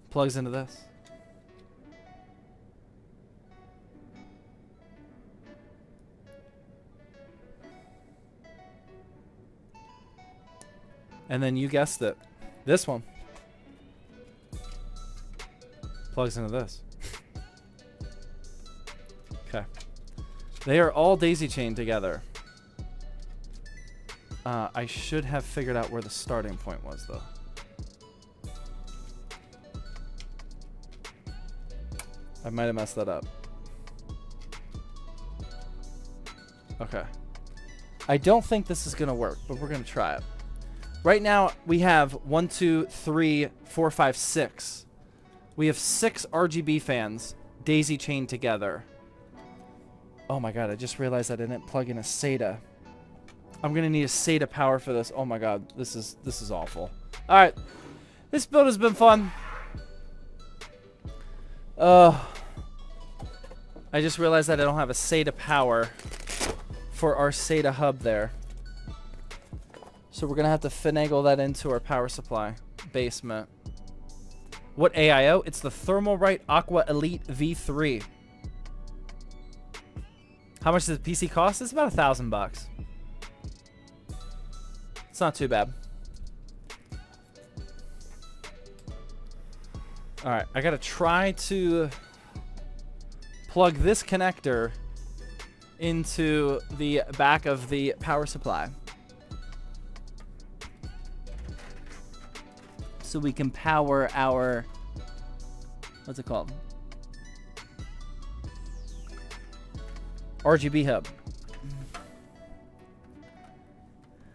plugs into this. And then you guessed it. This one plugs into this. Okay. They are all daisy chained together. I should have figured out where the starting point was, though. I might have messed that up. Okay. I don't think this is going to work, but we're going to try it. Right now, we have 1, 2, 3, 4, 5, 6. We have 6 RGB fans daisy chained together. Oh my god, I just realized I didn't plug in a SATA. I'm going to need a SATA power for this. Oh my god, this is awful. Alright. This build has been fun. I just realized that I don't have a SATA power for our SATA hub there. So we're going to have to finagle that into our power supply basement. What AIO? It's the Thermaltake Aqua Elite V3. How much does the PC cost? It's about $1,000. It's not too bad. Alright, I gotta try to plug this connector into the back of the power supply, so we can power our, what's it called? RGB hub.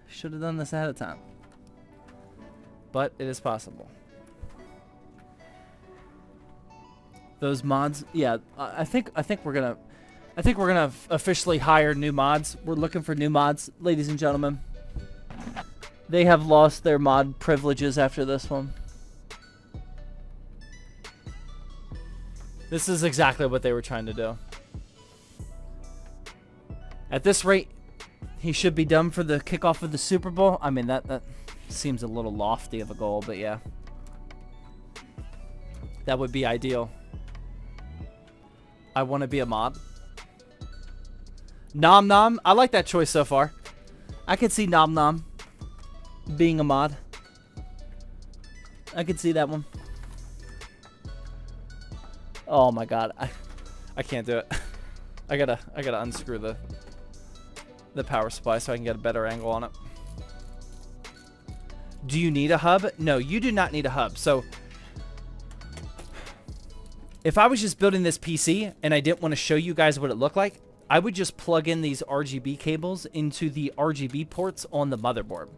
Should have done this ahead of time, but it is possible. Those mods, yeah, I think we're gonna officially hire new mods. We're looking for new mods, ladies and gentlemen. They have lost their mod privileges after this one. This is exactly what they were trying to do. At this rate, he should be done for the kickoff of the Super Bowl. I mean, that seems a little lofty of a goal, but yeah. That would be ideal. I want to be a mod. Nom Nom. I like that choice so far. I could see Nom Nom being a mod. I could see that one. Oh my god. I can't do it. I gotta unscrew the power supply so I can get a better angle on it. Do you need a hub? No, you do not need a hub. So if I was just building this PC and I didn't want to show you guys what it looked like, I would just plug in these RGB cables into the RGB ports on the motherboard.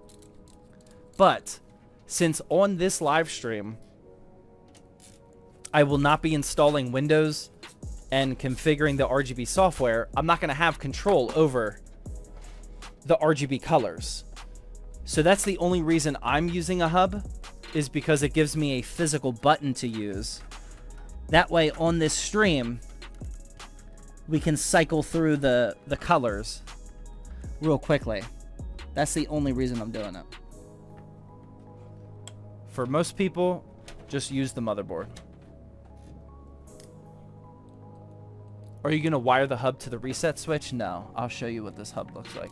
But since on this live stream, I will not be installing Windows and configuring the RGB software, I'm not going to have control over the RGB colors. So that's the only reason I'm using a hub, is because it gives me a physical button to use. That way, on this stream, we can cycle through the colors real quickly. That's the only reason I'm doing it. For most people, just use the motherboard. Are you going to wire the hub to the reset switch? No. I'll show you what this hub looks like.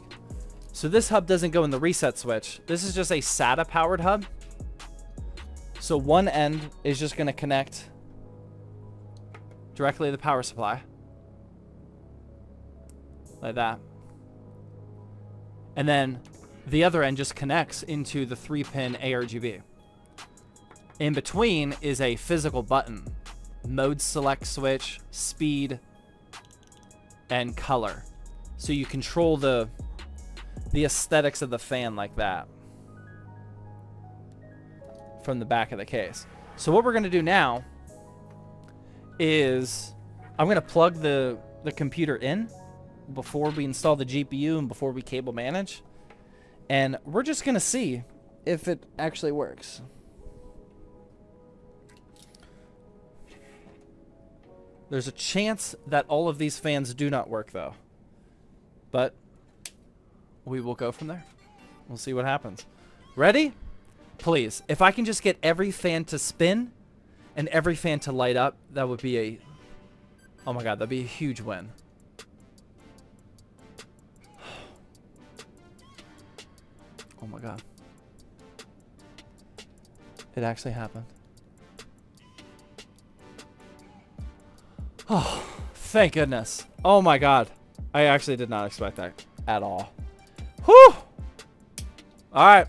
So this hub doesn't go in the reset switch. This is just a SATA-powered hub. So one end is just going to connect directly to the power supply. Like that. And then the other end just connects into the 3-pin ARGB. In between is a physical button. Mode select switch, speed, and color. So you control the aesthetics of the fan like that from the back of the case. So what we're going to do now is I'm going to plug the computer in before we install the GPU and before we cable manage. And we're just going to see if it actually works. There's a chance that all of these fans do not work, though. But we will go from there. We'll see what happens. Ready? Please. If I can just get every fan to spin and every fan to light up, that would be a... Oh my god, that'd be a huge win. Oh my god. It actually happened. Oh, thank goodness. Oh my god. I actually did not expect that at all. Whew! Alright.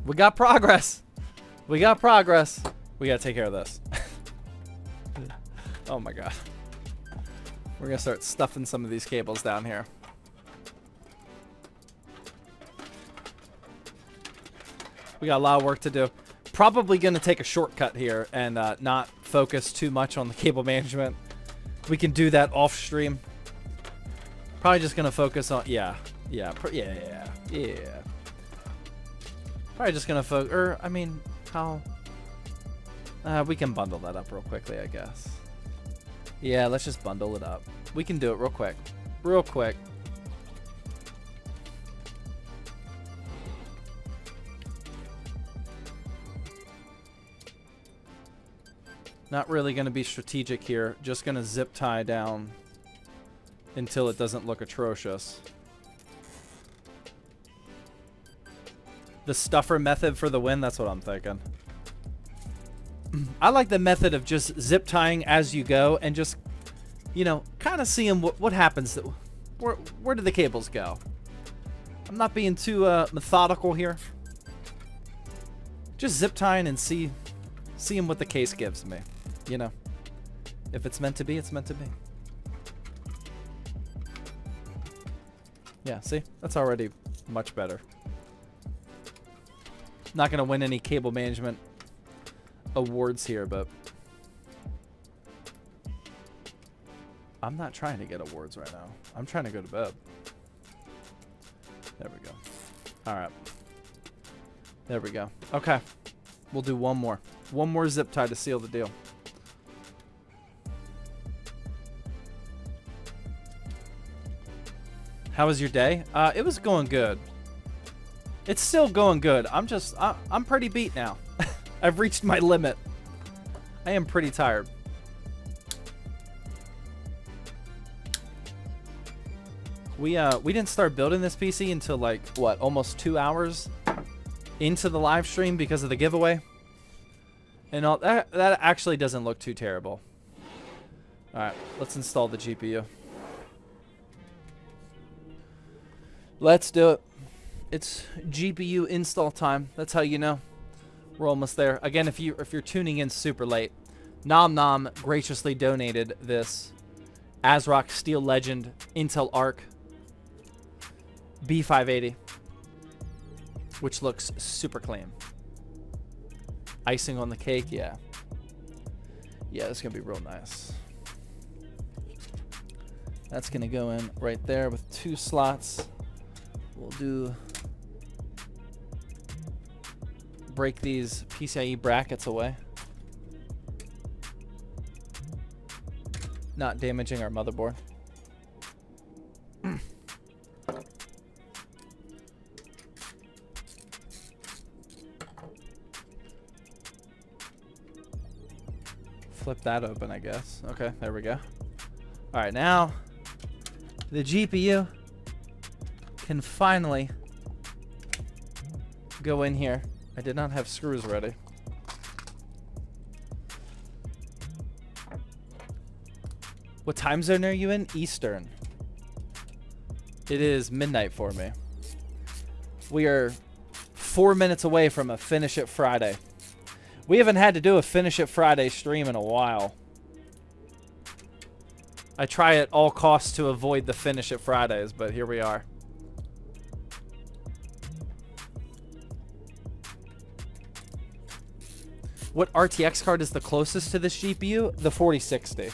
We got progress. We got progress. We gotta take care of this. Oh my god. We're gonna start stuffing some of these cables down here. We got a lot of work to do. Probably gonna take a shortcut here and not focus too much on the cable management. We can do that off stream. Probably just gonna focus on yeah. Probably just gonna focus. Or I mean, how? We can bundle that up real quickly, I guess. Yeah, let's just bundle it up. We can do it real quick. Real quick. Not really going to be strategic here. Just going to zip tie down until it doesn't look atrocious. The stuffer method for the win, that's what I'm thinking. I like the method of just zip tying as you go and just, you know, kind of seeing what happens. Where do the cables go? I'm not being too methodical here. Just zip tying and seeing what the case gives me. You know, if it's meant to be, it's meant to be. Yeah, see? That's already much better. Not going to win any cable management awards here, but I'm not trying to get awards right now. I'm trying to go to bed. There we go. All right. There we go. Okay. We'll do one more. One more zip tie to seal the deal. How was your day? It was going good. It's still going good. I'm pretty beat now. I've reached my limit. I am pretty tired. We didn't start building this PC until like what, almost 2 hours into the live stream because of the giveaway. And all that actually doesn't look too terrible. All right, let's install the GPU. Let's do it. It's GPU install time. That's how you know we're almost there. Again, if you're tuning in super late, Nom Nom graciously donated this ASRock Steel Legend Intel Arc B580, which looks super clean. Icing on the cake, yeah. Yeah, it's gonna be real nice. That's gonna go in right there with 2 slots. We'll break these PCIe brackets away. Not damaging our motherboard. Flip that open, I guess. Okay, there we go. All right, now the GPU can finally go in here. I did not have screws ready. What time zone are you in? Eastern. It is midnight for me. We are 4 minutes away from a Finish It Friday. We haven't had to do a Finish It Friday stream in a while. I try at all costs to avoid the Finish It Fridays, but here we are. What RTX card is the closest to this GPU? The 4060.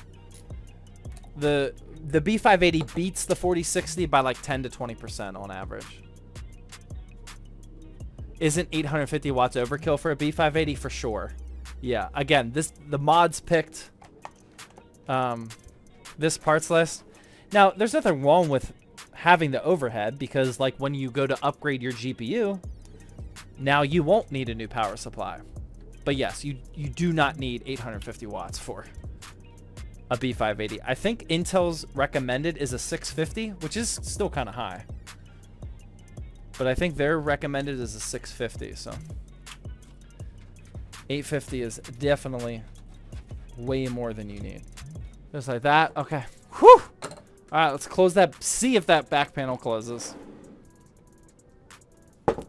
The B580 beats the 4060 by like 10 to 20% on average. Isn't 850 watts overkill for a B580? For sure. Yeah, again, the mods picked this parts list. Now, there's nothing wrong with having the overhead because like when you go to upgrade your GPU, now you won't need a new power supply. But yes, you do not need 850 watts for a B580. I think Intel's recommended is a 650, which is still kind of high. But I think their recommended is a 650, so 850 is definitely way more than you need. Just like that. Okay. Whew! All right, let's close that. See if that back panel closes.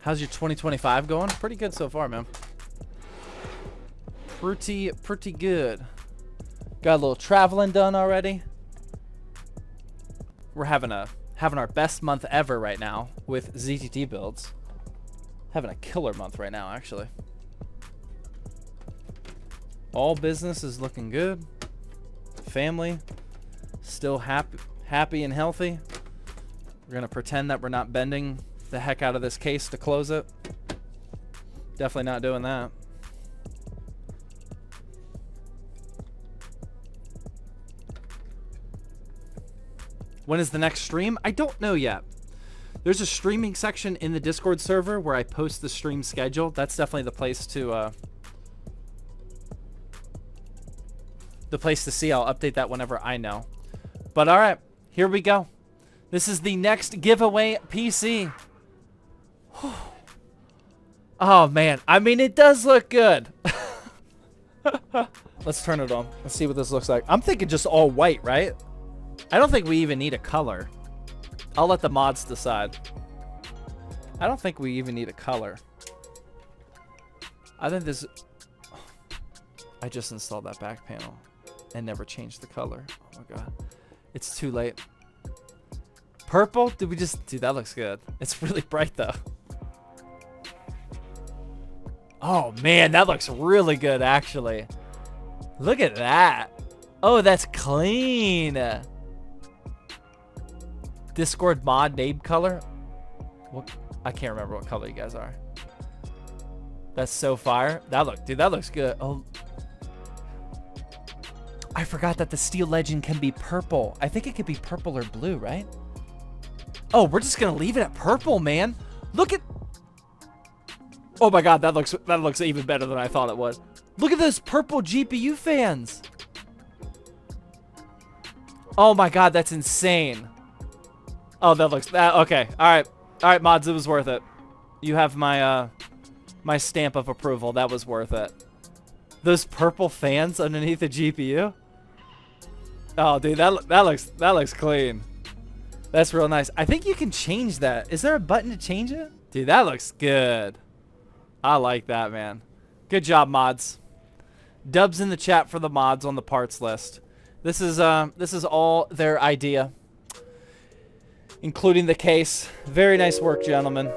How's your 2025 going? Pretty good so far, man. Pretty good. Got a little traveling done already. We're having our best month ever right now with ZTT builds. Having a killer month right now, actually. All business is looking good. Family still happy and healthy. We're gonna pretend that we're not bending the heck out of this case to close it. Definitely not doing that. When is the next stream? I don't know yet. There's a streaming section in the Discord server where I post the stream schedule. That's definitely the place to see. I'll update that whenever I know. But all right, here we go. This is the next giveaway PC. Oh man, I mean it does look good. Let's turn it on. Let's see what this looks like. I'm thinking just all white, right? I don't think we even need a color. I'll let the mods decide. I don't think we even need a color. I think this... I just installed that back panel and never changed the color. Oh my god. It's too late. Purple? Did we just... Dude, that looks good. It's really bright though. Oh man, that looks really good actually. Look at that. Oh, that's clean. Discord mod name color. What? I can't remember what color you guys are. That's so fire. Dude, that looks good. Oh, I forgot that the Steel Legend can be purple. I think it could be purple or blue, right? Oh, we're just gonna leave it at purple, man. Look at. Oh my god, that looks even better than I thought it was. Look at those purple GPU fans. Oh my god, that's insane. Oh, that looks okay. All right, mods, it was worth it. You have my my stamp of approval. That was worth it. Those purple fans underneath the GPU. Oh, dude, that looks clean. That's real nice. I think you can change that. Is there a button to change it? Dude, that looks good. I like that, man. Good job, mods. Dubs in the chat for the mods on the parts list. This is all their idea, including the case. Very nice work, gentlemen.